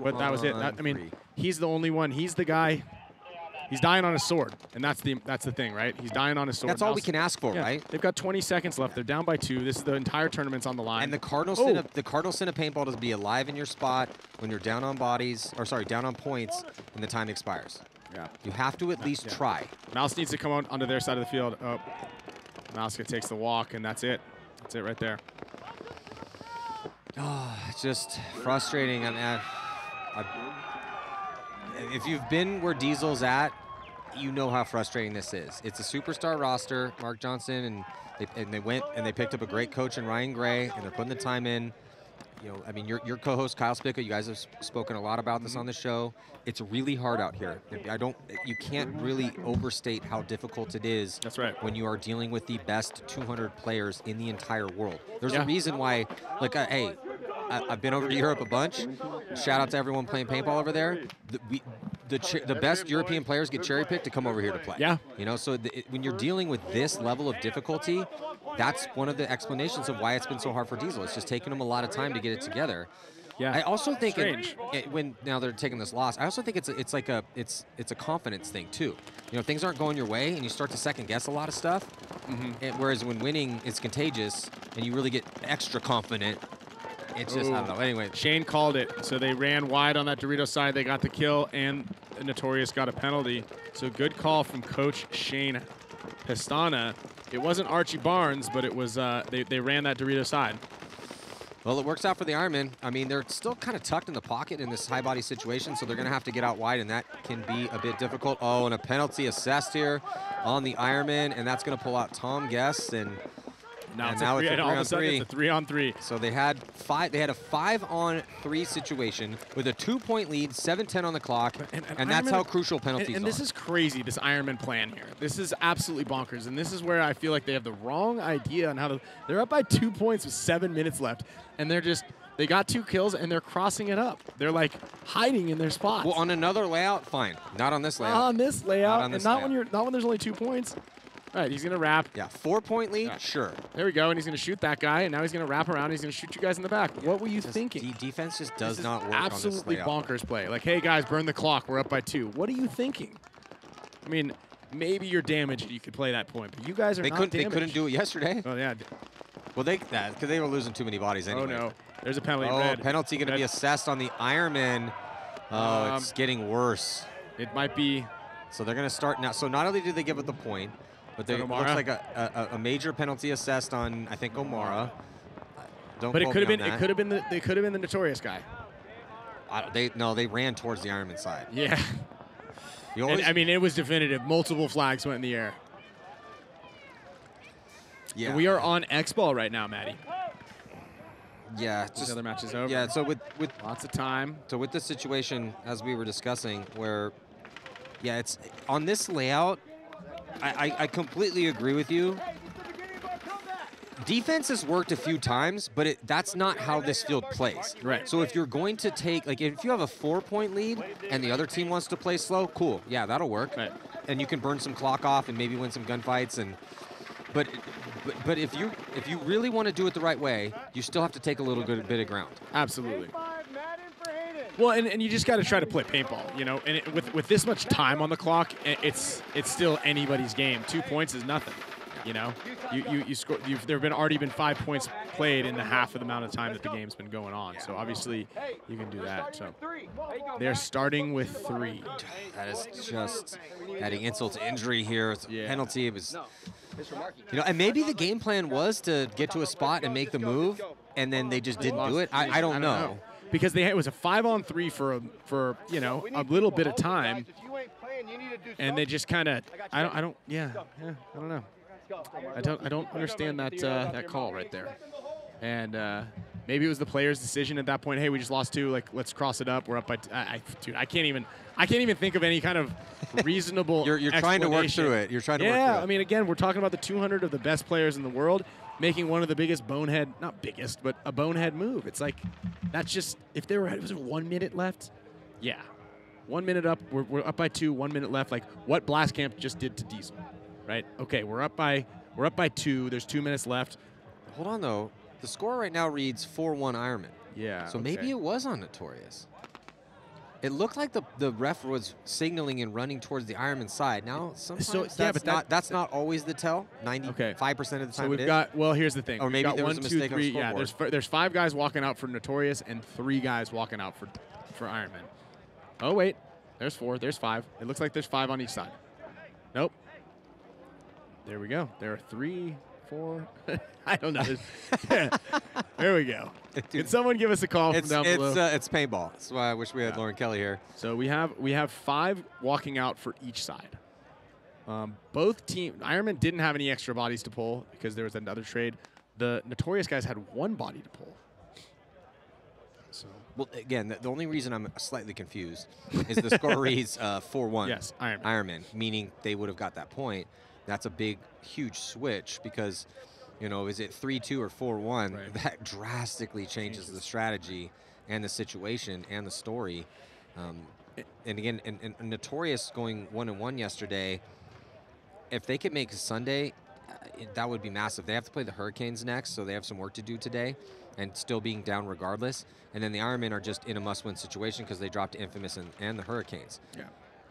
But that was it. I mean, he's the only one. He's the guy. He's dying on a sword, and that's the thing, right? He's dying on a sword. That's all we can ask for, right? They've got 20 seconds left. They're down by 2. This is the entire tournament's on the line. And the Cardinal sin of paintball is to be alive in your spot when you're down on down on points, and the time expires. Yeah. You have to at least try. Mouse needs to come on onto their side of the field. Oh, Mouse takes the walk, and that's it. That's it right there. Oh, it's just frustrating. If you've been where Diesel's at, you know how frustrating this is. It's a superstar roster, Mark Johnson, and they went and they picked up a great coach in Ryan Gray, and they're putting the time in. You know, I mean, your co-host Kyle Spica, you guys have spoken a lot about this on the show. It's really hard out here. You can't really overstate how difficult it is. That's right. When you are dealing with the best 200 players in the entire world. There's a reason why, like, hey, I've been over to Europe a bunch. Shout out to everyone playing paintball over there. the best European players get cherry picked to come over here to play. Yeah. You know, so when you're dealing with this level of difficulty, that's one of the explanations of why it's been so hard for Diesel. It's just taking them a lot of time to get it together. Yeah. I also think Strange. when now they're taking this loss, I also think it's like a confidence thing too. You know, things aren't going your way, and you start to second guess a lot of stuff. And whereas when winning, it's contagious, and you really get extra confident. It's just, I don't know. Anyway, Shane called it. So they ran wide on that Dorito side. They got the kill, and Notorious got a penalty. So good call from Coach Shane Pestana. It wasn't Archie Barnes, but it was they ran that Dorito side. well, it works out for the Ironmen. I mean, they're still kind of tucked in the pocket in this high body situation, so they're going to have to get out wide, and that can be a bit difficult. Oh, and a penalty assessed here on the Ironmen, and that's going to pull out Tom Guest, and Now And it's now a it's three, a and all of a sudden 3-on-3. it's a 3-on-3. so they had a 5-on-3 situation with a 2-point lead, 7:10 on the clock, and that's Ironman- how crucial penalties And this are. is crazy, this Ironman plan here. This is absolutely bonkers, and this is where I feel like they have the wrong idea on how to. They're up by 2 points with 7 minutes left, and they got 2 kills, and they're crossing it up. They're like hiding in their spots. Well, on another layout, fine. Not on this layout. Not on this layout, on this and not layout. when there's only 2 points. All right, he's gonna wrap. Yeah, 4-point lead, Yeah. sure. There we go, and he's gonna shoot that guy, and now he's gonna wrap around. And he's gonna shoot you guys in the back. What were you thinking? Defense just This does is not work on this absolutely layout. bonkers play. Like, hey guys, burn the clock. We're up by 2. What are you thinking? I mean, maybe you're damaged. You could play that point, but you guys are They not couldn't. damaged. They couldn't do it yesterday. Oh yeah. Well, because they were losing too many bodies anyway. Oh no. There's a penalty. Oh, Red. penalty going to Red. be assessed on the Ironman. Oh, it's getting worse. It might be. So they're going to start now. So not only did they give it the point, but there On looks Omara? like a major penalty assessed on, I think, Omara. Don't But it quote could have me been. on It that. could have been. They could have been the Notorious guy. They ran towards the Ironman side. Yeah. You And, always, I mean, it was definitive. Multiple flags went in the air. yeah, And we are on X ball right now, Maddie. yeah, This just other match is over. yeah. So with Lots of time. So with this situation, as we were discussing, where, yeah, it's on this layout, I completely agree with you. Defense has worked a few times, but that's not how this field plays. Right. So if you're going to take, like, if you have a 4-point lead and the other team wants to play slow, cool. Yeah, that'll work. Right. And you can burn some clock off and maybe win some gunfights. But if you really want to do it the right way, you still have to take a little bit of ground. Absolutely. Well, and you just got to try to play paintball, you know. And with this much time on the clock, it's still anybody's game. 2 points is nothing, you know. You score. There have already been 5 points played in the half of the amount of time that the game's been going on. So obviously, you can do that. So they're starting with 3. That is just adding insult to injury here. It's a Yeah. penalty. It was, you know, and maybe the game plan was to get to a spot and make the move, and then they just didn't do it. I don't know. Because it was a 5-on-3 for you know a little bit of time, and they just kind of I don't know. I don't understand that that call right there. And maybe it was the player's decision at that point. Hey, we just lost 2. Like, let's cross it up. We're up by. Dude, I can't even think of any kind of reasonable. You're trying to work explanation. through it. You're trying to work Yeah, through it. I mean, again, we're talking about the 200 of the best players in the world making one of the biggest bonehead, not biggest, but a bonehead move. It's like, that's just, if there was 1 minute left, yeah. 1 minute up, we're up by 2, 1 minute left. Like what Blast Camp just did to Diesel, right? Okay, we're up by 2. There's 2 minutes left. Hold on though. The score right now reads 4-1 Ironman. Yeah. So maybe it was on Notorious. It looked like the ref was signaling and running towards the Ironman side. Now, sometimes that's not always the tell. 95% of the time So we've it is. got, well, here's the thing. Or We've maybe got there was 1, a 2, mistake on the 3. Yeah, scoreboard. there's 5 guys walking out for Notorious and 3 guys walking out for Iron Man. Oh, wait. There's 4. There's 5. It looks like there's 5 on each side. Nope. There we go. There are 3, 4. I don't know. There we go. Can someone give us a call from down below? It's paintball. That's why I wish we had Lauren Kelly here. So we have 5 walking out for each side. Both teams, Ironman didn't have any extra bodies to pull because there was another trade. The Notorious guys had 1 body to pull. So Well, again, the only reason I'm slightly confused is the score reads 4-1. Yes, Ironman. Ironman, meaning they would have got that point. That's a big, huge switch because, you know, is it 3-2 or 4-1? Right. That drastically changes the strategy and the situation and the story. and again, and Notorious going 1-1 yesterday. If they could make Sunday, that would be massive. They have to play the Hurricanes next, so they have some work to do today, and still being down regardless. And then the Ironmen are just in a must-win situation because they dropped Infamous and the Hurricanes. Yeah.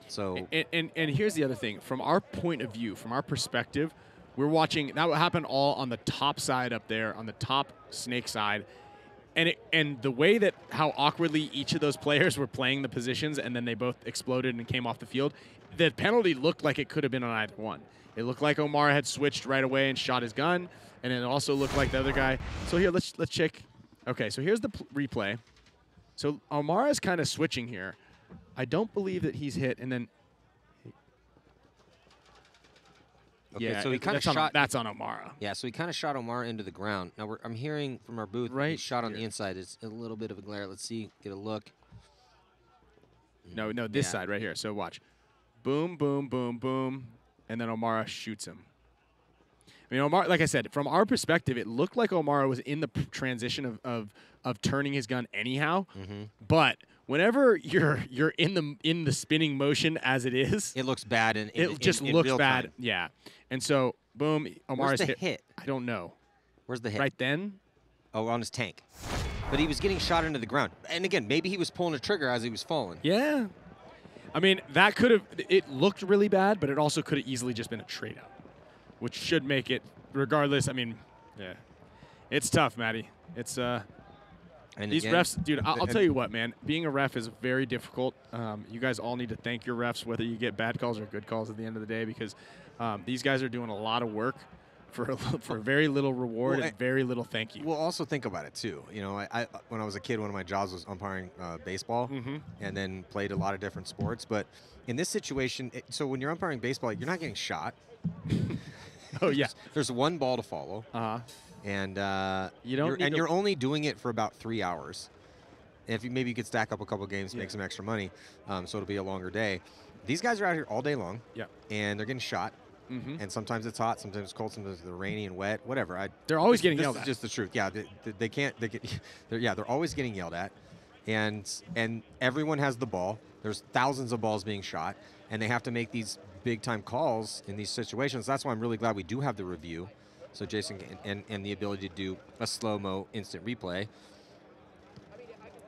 So and here's the other thing. From our point of view, from our perspective, we're watching that would happen all on the top side up there, on the top snake side. And the way that how awkwardly each of those players were playing the positions and then they both exploded and came off the field, the penalty looked like it could have been on either one. It looked like Omar had switched right away and shot his gun, and it also looked like the other guy. So here, let's check. Okay, so here's the replay. So Omar is kind of switching here. I don't believe that he's hit, and then okay, yeah, so he kind of shot. That's on Omara. Yeah, so he kind of shot Omar into the ground. Now I'm hearing from our booth, Right he shot on here. the inside. It's a little bit of a glare. Let's see, get a look. No, this Yeah. side right here. So watch. Boom, boom, boom, boom. And then Omara shoots him. I mean, Omar, like I said, from our perspective, it looked like Omara was in the transition of turning his gun anyhow. But whenever you're in the spinning motion as it is, It looks bad, and it just looks real bad. time. Yeah. And so, boom, Omara's Where's the hit? I don't know. Where's the hit? Right then? Oh, on his tank. But he was getting shot into the ground. And again, maybe he was pulling a trigger as he was falling. Yeah. I mean, that could have, it looked really bad, but it also could have easily just been a trade out, which should make it, regardless, I mean, yeah. It's tough, Matty. It's, And these again, refs, dude, I'll tell you what, man. Being a ref is very difficult. You guys all need to thank your refs, whether you get bad calls or good calls at the end of the day, because these guys are doing a lot of work for very little reward Well, and very little thank you. Well, also think about it too. You know, I when I was a kid, one of my jobs was umpiring baseball, and then played a lot of different sports. But in this situation, so when you're umpiring baseball, you're not getting shot. Oh yeah. There's one ball to follow, and You don't need to- you're only doing it for about 3 hours. If maybe you could stack up a couple games, make some extra money, so it'll be a longer day. These guys are out here all day long, Yeah. and they're getting shot. And sometimes it's hot, sometimes it's cold, sometimes it's rainy and wet, whatever. They're always getting this yelled is at. just the truth. Yeah, they can't. They're always getting yelled at, and everyone has the ball. There's thousands of balls being shot, and they have to make these big time calls in these situations. That's why I'm really glad we do have the review, so Jason and the ability to do a slow mo instant replay.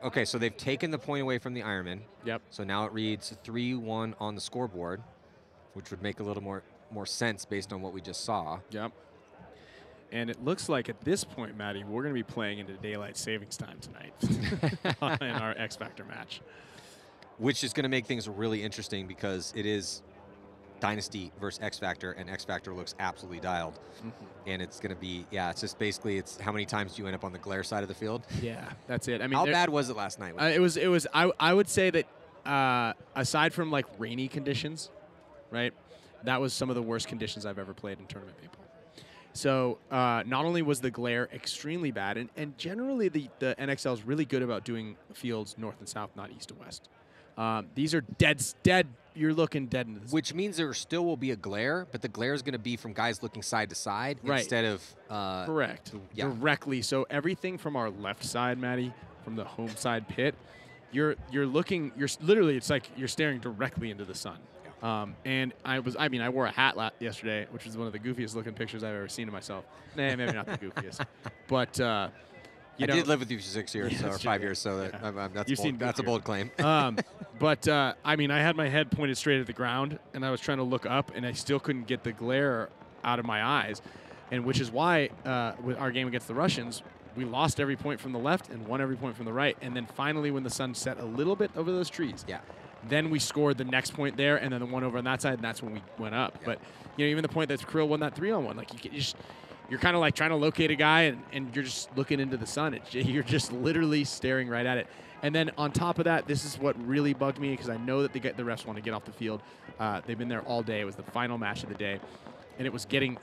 Okay, so they've taken the point away from the Ironman. Yep. So now it reads 3-1 on the scoreboard, which would make a little more sense based on what we just saw. Yep. And it looks like at this point, Matty, we're going to be playing into daylight savings time tonight in our X Factor match. Which is going to make things really interesting because it is Dynasty versus X Factor, and X Factor looks absolutely dialed. And it's going to be, it's just basically, it's how many times do you end up on the glare side of the field? Yeah, that's it. I mean, How bad was it last night? it was. I would say that aside from like rainy conditions, right? That was some of the worst conditions I've ever played in tournament paintball. So not only was the glare extremely bad, and generally the NXL is really good about doing fields north and south, not east and west. These are dead. You're looking dead into this. Which means there still will be a glare, but the glare is going to be from guys looking side to side instead of correct. Yeah. Directly. So everything from our left side, Matty, from the home side pit, you're looking. You're literally. It's like you're staring directly into the sun. And I wore a hat yesterday, which was one of the goofiest looking pictures I've ever seen of myself. Nah, maybe not the goofiest, but I did live with you for 6 years or 5 years, so that's a bold claim. But I had my head pointed straight at the ground, and I was trying to look up, and I still couldn't get the glare out of my eyes, and which is why with our game against the Russians, we lost every point from the left and won every point from the right, and then finally when the sun set a little bit over those trees, then we scored the next point there, and then the one over on that side, and that's when we went up. But even the point that Krill won that 3-on-1, like you're kind of like trying to locate a guy, and you're just looking into the sun. You're just literally staring right at it. And then on top of that, this is what really bugged me because I know that the refs want to get off the field. They've been there all day. It was the final match of the day, and it was getting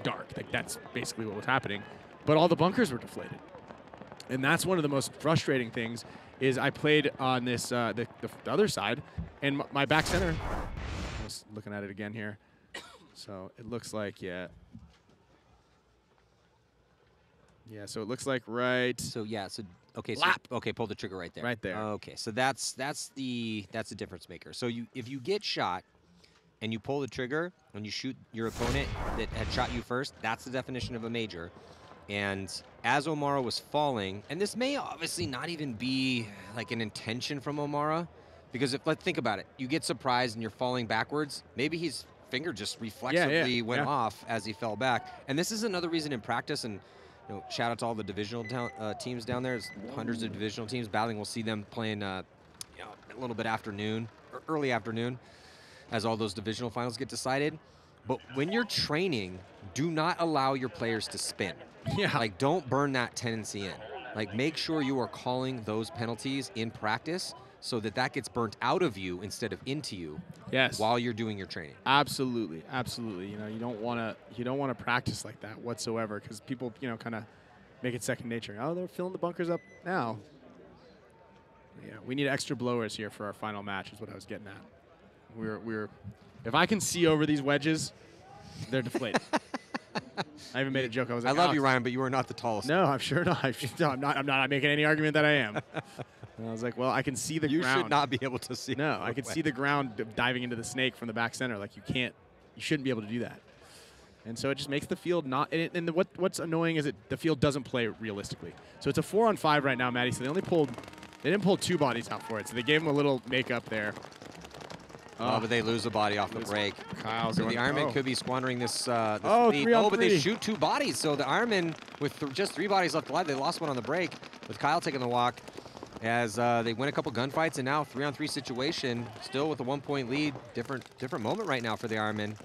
dark. Like that's basically what was happening. But all the bunkers were deflated, and that's one of the most frustrating things. Is I played on this the other side, and my back center. I was looking at it again here, so it looks like so it looks like right. So Okay, so Lap. okay, pull the trigger right there. Right there. Okay, so that's the difference maker. So if you get shot and you pull the trigger and you shoot your opponent that had shot you first, that's the definition of a major. And as O'Mara was falling, and this may obviously not even be like an intention from O'Mara, because let's think about it. You get surprised and you're falling backwards. Maybe his finger just reflexively went off as he fell back. And this is another reason in practice, and shout out to all the divisional teams down there. There's hundreds of divisional teams battling. We'll see them playing a little bit afternoon, or early afternoon, as all those divisional finals get decided. But when you're training, do not allow your players to spin. Yeah. Like, don't burn that tendency in. Like, make sure you are calling those penalties in practice so that gets burnt out of you instead of into you. Yes. While you're doing your training. Absolutely, absolutely. You don't want to practice like that whatsoever, because people kind of make it second nature. Oh, they're filling the bunkers up now. Yeah, we need extra blowers here for our final match. Is what I was getting at. We're if I can see over these wedges, they're deflated. I even made a joke. I was like, I love you, Ryan, but you are not the tallest. No, I'm sure not. I'm not making any argument that I am. And I was like, well, I can see the ground. You should not be able to see. No, I can see the ground diving into the snake from the back center. Like, you shouldn't be able to do that. And so it just makes the field not. And what's annoying is the field doesn't play realistically. So it's a 4-on-5 right now, Maddie. So they didn't pull 2 bodies out for it. So they gave him a little makeup there. Oh, but they lose a body off the break. Kyle's so going, the Ironman could be squandering this lead. 3-on-3. But they shoot 2 bodies. So the Ironman, with just 3 bodies left alive, they lost one on the break, with Kyle taking the walk as they win a couple gunfights, and now 3-on-3 situation, still with a 1-point lead. Different moment right now for the Ironman.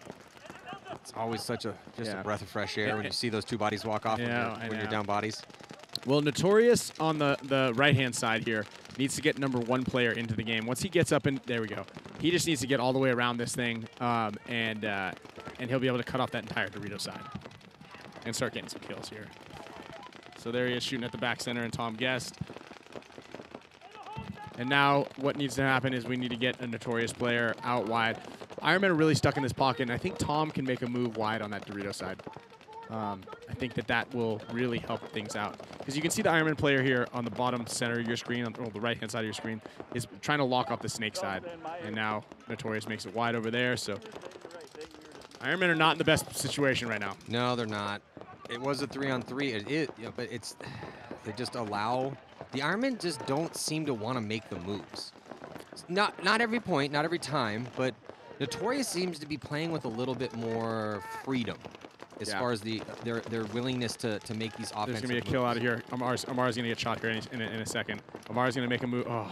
It's always such a breath of fresh air when you see those 2 bodies walk off when you're down bodies. Well, Notorious on the right-hand side here needs to get number 1 player into the game. Once he gets up in, there we go. He just needs to get all the way around this thing, and he'll be able to cut off that entire Dorito side and start getting some kills here. So there he is shooting at the back center, and Tom Guest. And now what needs to happen is we need to get a Notorious player out wide. Ironmen are really stuck in this pocket, and I think Tom can make a move wide on that Dorito side. I think that will really help things out. Because you can see the Ironman player here on the bottom center of your screen, on the right-hand side of your screen, is trying to lock off the snake side. And now Notorious makes it wide over there. So Ironmen are not in the best situation right now. No, they're not. It was a 3-on-3, but they just allow. The Ironmen just don't seem to want to make the moves. Not every point, not every time, but Notorious seems to be playing with a little bit more freedom as far as their willingness to make these offensive There's going to be a kill out of here. Amar's going to get shot here in a second. Amar's going to make a move. Oh,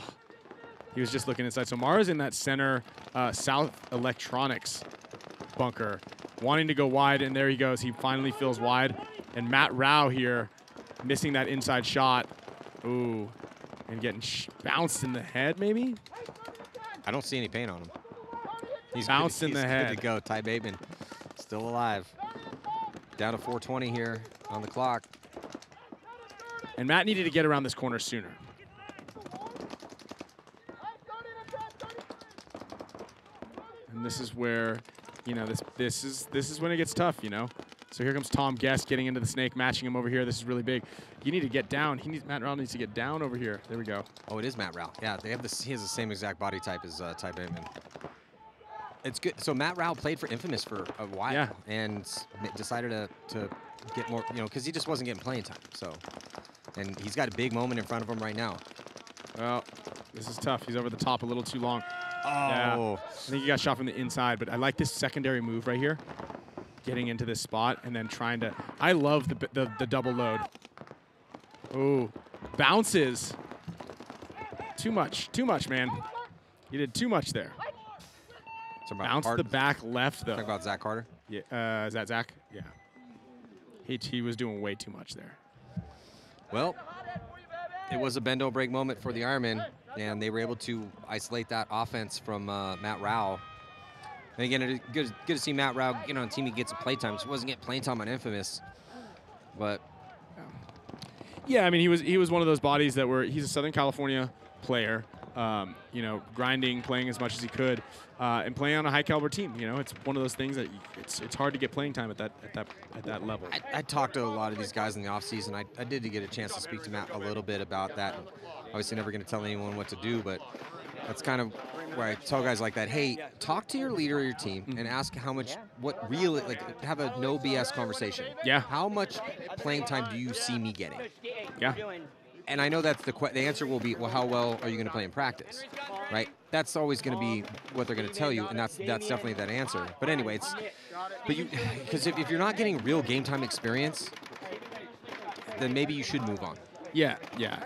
he was just looking inside. So Amar's in that center South Electronics bunker, wanting to go wide, and there he goes. He finally fills wide. And Matt Rao here missing that inside shot. Ooh, and getting bounced in the head, maybe? I don't see any pain on him. He's bounced in the head. Good to go. Ty Bateman still alive. Down to 4:20 here on the clock. And Matt needed to get around this corner sooner. And this is where, this is when it gets tough, So here comes Tom Guest getting into the snake, matching him over here. This is really big. You need to get down. Matt Rao needs to get down over here. There we go. Oh, it is Matt Rao. Yeah, he has the same exact body type as Ty Bateman. It's good. So Matt Rao played for Infamous for a while and decided to get more, because he just wasn't getting playing time. So, and he's got a big moment in front of him right now. Well, this is tough. He's over the top a little too long. Oh. Yeah. I think he got shot from the inside, but I like this secondary move right here. Getting into this spot and then trying to. I love the double load. Ooh, bounces. Too much, man. You did too much there. Bounce the back left though. Talk about Zach Carter. Yeah, is that Zach? Yeah. He was doing way too much there. Well, it was a bend-o break moment for the Ironmen, and they were able to isolate that offense from Matt Rao. And again, it's good to see Matt Rao, on a team he gets playtime. He wasn't getting playing time on Infamous, but yeah, I mean he was one of those bodies that he's a Southern California player, you know, grinding, playing as much as he could, and playing on a high caliber team. You know, it's one of those things that it's hard to get playing time at that level. I talked to a lot of these guys in the offseason. I did get a chance to speak to Matt a little bit about that. Obviously, never going to tell anyone what to do, but that's kind of where I tell guys like that, hey, talk to your leader of your team and ask what really, like, have a no BS conversation. Yeah. How much playing time do you see me getting? Yeah. And I know that's the answer will be, well, how well are you going to play in practice, right? That's always going to be what they're going to tell you, and that's definitely that answer. But anyway, because if you're not getting real game time experience, then maybe you should move on. Yeah,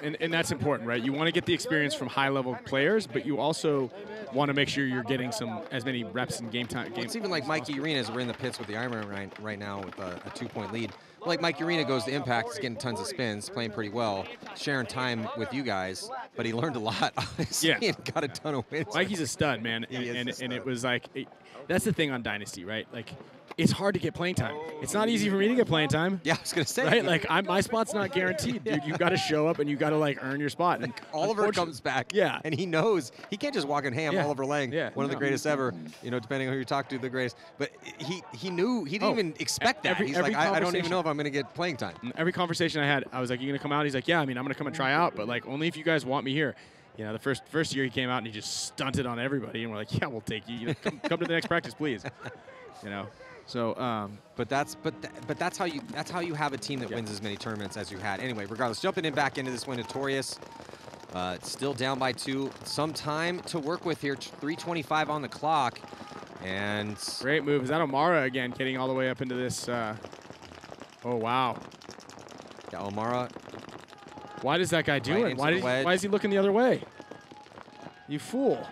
and that's important, right? You want to get the experience from high-level players, but you also want to make sure you're getting as many reps in game time. It's even like Mikey Arenas. We're in the pits with the Ironman right now with a 2-point lead. Like Mikey Arena goes to Impact, he's getting tons of spins, playing pretty well, sharing time with you guys, but he learned a lot, obviously, yeah. And got a ton of wins. Mikey's a stud, man, and it was like, that's the thing on Dynasty, right? Like, it's hard to get playing time. It's not easy for me to get playing time. Yeah, I was gonna say. Right, like my spot's not guaranteed, dude. You got to show up and you got to like earn your spot. And Oliver comes back. Yeah, and he knows he can't just walk in ham. Yeah. Oliver Lang, one of the greatest ever. You know, depending on who you talk to, the greatest. But he knew he didn't even expect that. He's like, I don't even know if I'm gonna get playing time. Every conversation I had, I was like, "You gonna come out?" He's like, "Yeah, I mean, I'm gonna come and try out, but like only if you guys want me here." You know, the first year he came out and he just stunted on everybody, and we're like, "Yeah, we'll take you. You know, come to the next practice, please." You know. So, but that's how you have a team that wins as many tournaments as you had. Anyway, regardless, jumping in back into this one, Notorious, still down by 2. Some time to work with here. 3:25 on the clock, and great move. Is that O'Mara again, getting all the way up into this? Oh wow. Yeah, O'Mara. Why does that guy do it? Why is he looking the other way? You fool.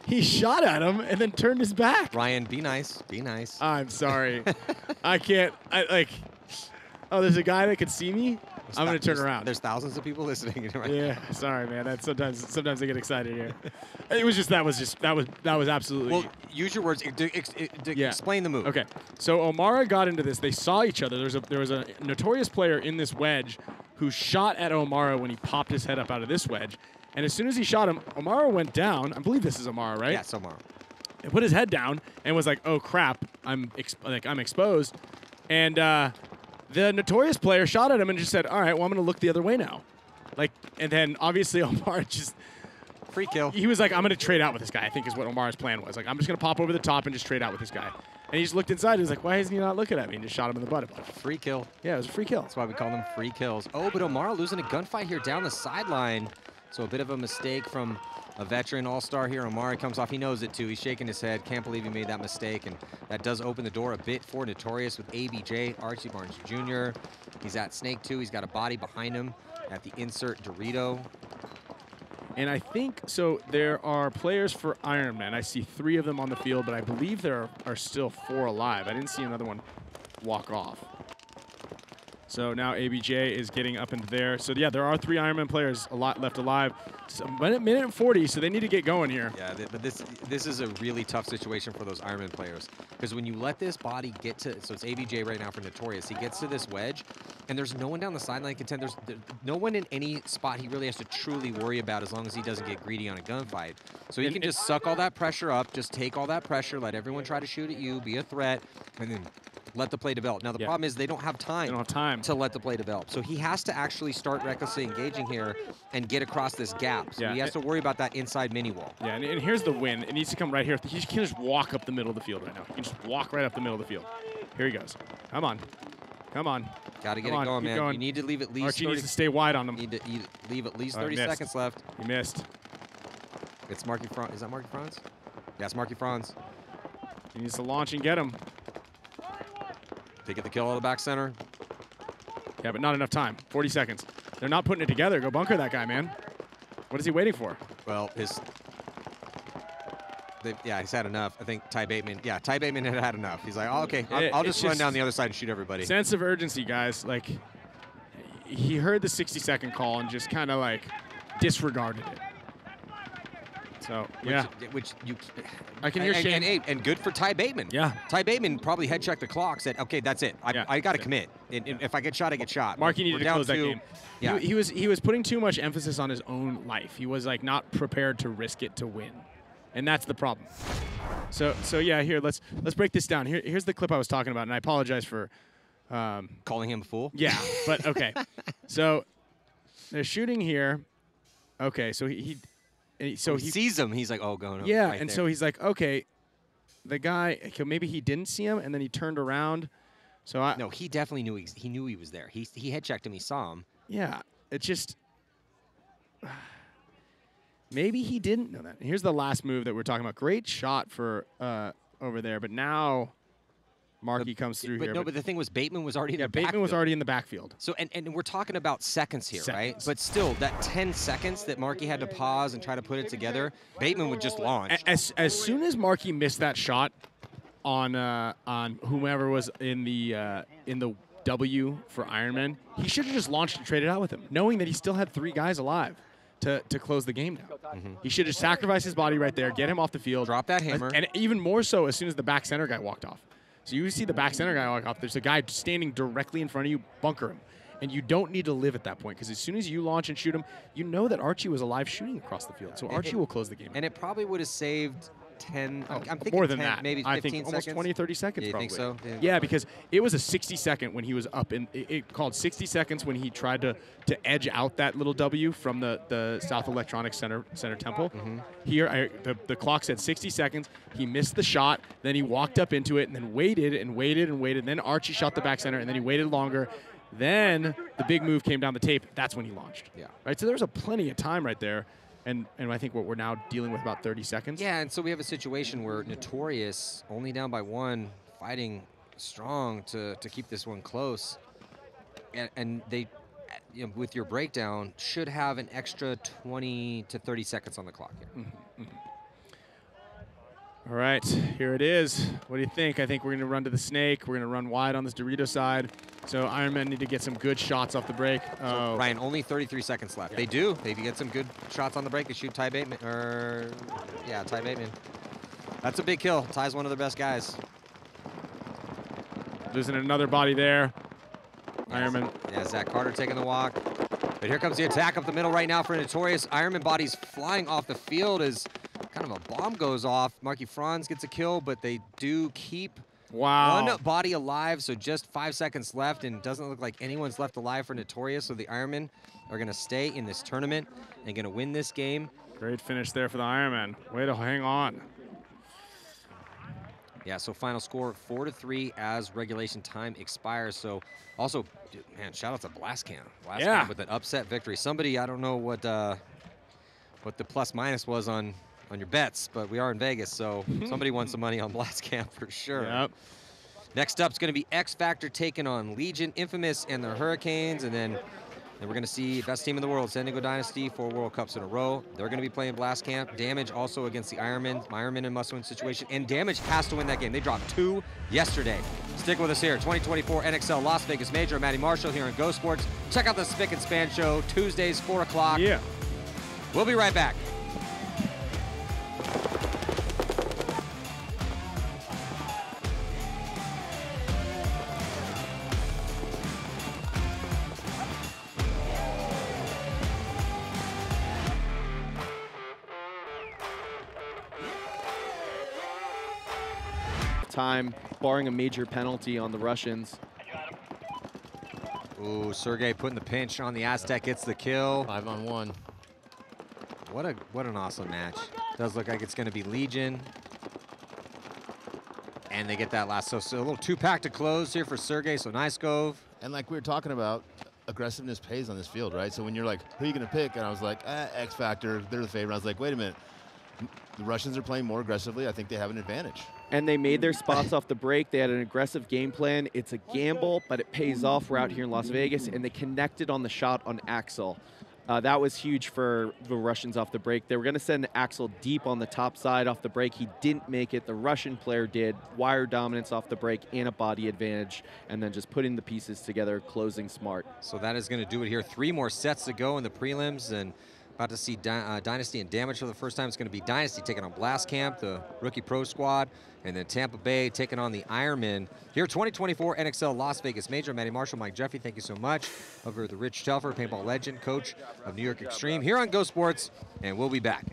He shot at him and then turned his back. Ryan, be nice. Be nice. I'm sorry. I can't. Oh, there's a guy that could see me? I'm going to turn around. There's thousands of people listening. Right? Yeah, sorry, man. That's sometimes I get excited here. That was absolutely. Well, use your words. Explain the move. Okay. So O'Mara got into this. They saw each other. There was a Notorious player in this wedge who shot at O'Mara when he popped his head up out of this wedge. And as soon as he shot him, O'Mara went down. I believe this is O'Mara, right? Yeah, it's O'Mara. And put his head down and was like, "Oh crap, I'm exposed." And the Notorious player shot at him and just said, "All right, well I'm gonna look the other way now." Like, and then obviously O'Mara just free kill. He was like, "I'm gonna trade out with this guy." I think is what O'Mara's plan was. Like, I'm just gonna pop over the top and just trade out with this guy. And he just looked inside. He was like, "Why is he not looking at me?" And just shot him in the butt. Free kill. Yeah, it was a free kill. That's why we call them free kills. Oh, but O'Mara losing a gunfight here down the sideline. So a bit of a mistake from a veteran all-star here. O'Mara comes off. He knows it, too. He's shaking his head. Can't believe he made that mistake. And that does open the door a bit for Notorious with ABJ, Archie Barnes Jr. He's at Snake, too. He's got a body behind him at the insert Dorito. And I think, so there are players for Ironman. I see 3 of them on the field, but I believe there are still 4 alive. I didn't see another one walk off. So now ABJ is getting up into there. So yeah, there are 3 Ironman players left alive. So minute and 40, so they need to get going here. Yeah, but this is a really tough situation for those Ironman players. Because when you let this body get to, so it's ABJ right now for Notorious, he gets to this wedge, and there's no one down the sideline contend. There's no one in any spot he really has to truly worry about as long as he doesn't get greedy on a gunfight. So he can just suck all that pressure up, just take all that pressure, let everyone try to shoot at you, be a threat, and then let the play develop. Now, the problem is they don't have time. They don't have time to let the play develop. So he has to actually start recklessly engaging here and get across this gap. So he has to worry about that inside mini wall. Yeah, and here's the win. It needs to come right here. He can just walk up the middle of the field right now. He can just walk right up the middle of the field. Here he goes. Come on. Come on. Got to get it going, man. You need to leave at least Archie needs to stay wide on him. Need to leave at least 30 seconds left. He missed. It's Marky Franz. Is that Marky Franz? Yeah, it's Marky Franz. He needs to launch and get him. They get the kill on the back center. Yeah, but not enough time. 40 seconds. They're not putting it together. Go bunker that guy, man. What is he waiting for? Well, he's had enough. I think Ty Bateman. Yeah, Ty Bateman had enough. He's like, oh, okay, I'll just run down the other side and shoot everybody. Sense of urgency, guys. Like, he heard the 60-second call and just kind of like disregarded it. So yeah, which you. I can hear Shane. And good for Ty Bateman. Yeah. Ty Bateman probably head checked the clock, said, "Okay, that's it. I got to commit. And if I get shot, I get shot." Mark, you needed to close that game. Yeah. He was putting too much emphasis on his own life. He was like not prepared to risk it to win, and that's the problem. So yeah, here let's break this down. Here's the clip I was talking about, and I apologize for calling him a fool. Yeah, but okay. So they're shooting here. Okay, so he sees him. He's like, "Oh, going." Yeah, right and there. so he's like, "Okay." The guy, maybe he didn't see him, and then he turned around. So no, he definitely knew he knew he was there. He head checked him. He saw him. Yeah, it just maybe he didn't know that. Here's the last move that we're talking about. Great shot for over there, but now Markey comes through here. But the thing was, Bateman was already in the Bateman was already in the backfield. So and we're talking about seconds here, right? But still, that 10 seconds that Markey had to pause and try to put it together, Bateman would just launch. As soon as Markey missed that shot on whomever was in the W for Ironman, he should have just launched and traded out with him, knowing that he still had 3 guys alive to close the game down. He should have sacrificed his body right there, get him off the field, drop that hammer, and even more so as soon as the back center guy walked off. So you see the back center guy walk off. There's a guy standing directly in front of you, bunker him. And you don't need to live at that point, because as soon as you launch and shoot him, you know that Archie was alive shooting across the field. So Archie will close the game. And it probably would have saved 10, I'm thinking more than 10, that. maybe 15 I think seconds. almost 20, 30 seconds Yeah, you probably. think so? Yeah, because it was a 60-second when he was up. And it called 60 seconds when he tried to edge out that little W from the South Electronics Center Temple. Here, the clock said 60 seconds. He missed the shot. Then he walked up into it and then waited and waited and waited. And then Archie shot the back center, and then he waited longer. Then the big move came down the tape. That's when he launched. Yeah. Right. So there was a plenty of time right there. And I think what we're now dealing with about 30 seconds. Yeah, and so we have a situation where Notorious, only down by 1, fighting strong to keep this one close. And they, with your breakdown, should have an extra 20 to 30 seconds on the clock here. All right, here it is. What do you think? I think we're going to run to the snake. We're going to run wide on this Dorito side. So Ironman need to get some good shots off the break. So Ryan, only 33 seconds left. Yeah. They do. They get some good shots on the break. They shoot Ty Bateman. Ty Bateman. That's a big kill. Ty's one of their best guys. Losing another body there. Yes. Ironman. Yeah, Zach Carter taking the walk. But here comes the attack up the middle right now for Notorious. Ironman body's flying off the field as kind of a bomb goes off. Marky Franz gets a kill, but they do keep one body alive, so just 5 seconds left, and it doesn't look like anyone's left alive for Notorious, so the Ironmen are going to stay in this tournament and going to win this game. Great finish there for the Ironman. Way to hang on. Yeah, so final score 4-3 as regulation time expires. So also, man, shout out to Blastcam. Blastcam with an upset victory. Somebody, I don't know what the plus minus was on your bets, but we are in Vegas, so somebody won some money on Blastcam for sure. Yep. Next up is going to be X Factor taking on Legion, Infamous, and the Hurricanes, and then we're going to see best team in the world, San Diego Dynasty, 4 World Cups in a row. They're going to be playing Blastcamp. Damage also against the Ironman. Ironman and must-win situation, and Damage has to win that game. They dropped 2 yesterday. Stick with us here. 2024 NXL Las Vegas Major. Matty Marshall here on Go Sports. Check out the Spick and Span Show Tuesdays, 4 o'clock. Yeah. We'll be right back. Time, barring a major penalty on the Russians. Ooh, Sergey putting the pinch on the Aztec, gets the kill. 5-on-1. What an awesome match. Does look like it's going to be Legion. And they get that last. So a little 2-pack to close here for Sergey, so nice Gove. And like we were talking about, aggressiveness pays on this field, right? So when you're like, who are you going to pick? And I was like, X Factor, they're the favorite. I was like, wait a minute. The Russians are playing more aggressively. I think they have an advantage. And they made their spots off the break. They had an aggressive game plan. It's a gamble, but it pays off. We're out here in Las Vegas, and they connected on the shot on Axel. That was huge for the Russians off the break. They were going to send Axel deep on the top side off the break. He didn't make it. The Russian player did. Wire dominance off the break and a body advantage, and then just putting the pieces together, closing smart. So that is going to do it here. 3 more sets to go in the prelims, and About to see Dynasty and Damage for the first time. It's going to be Dynasty taking on Blast Camp, the rookie pro squad, and then Tampa Bay taking on the Ironmen. Here, 2024 NXL Las Vegas Major. Matty Marshall, Mike Jeffrey, thank you so much. Over to Rich Telfer, paintball legend, coach of New York Extreme, here on Go Sports, and we'll be back.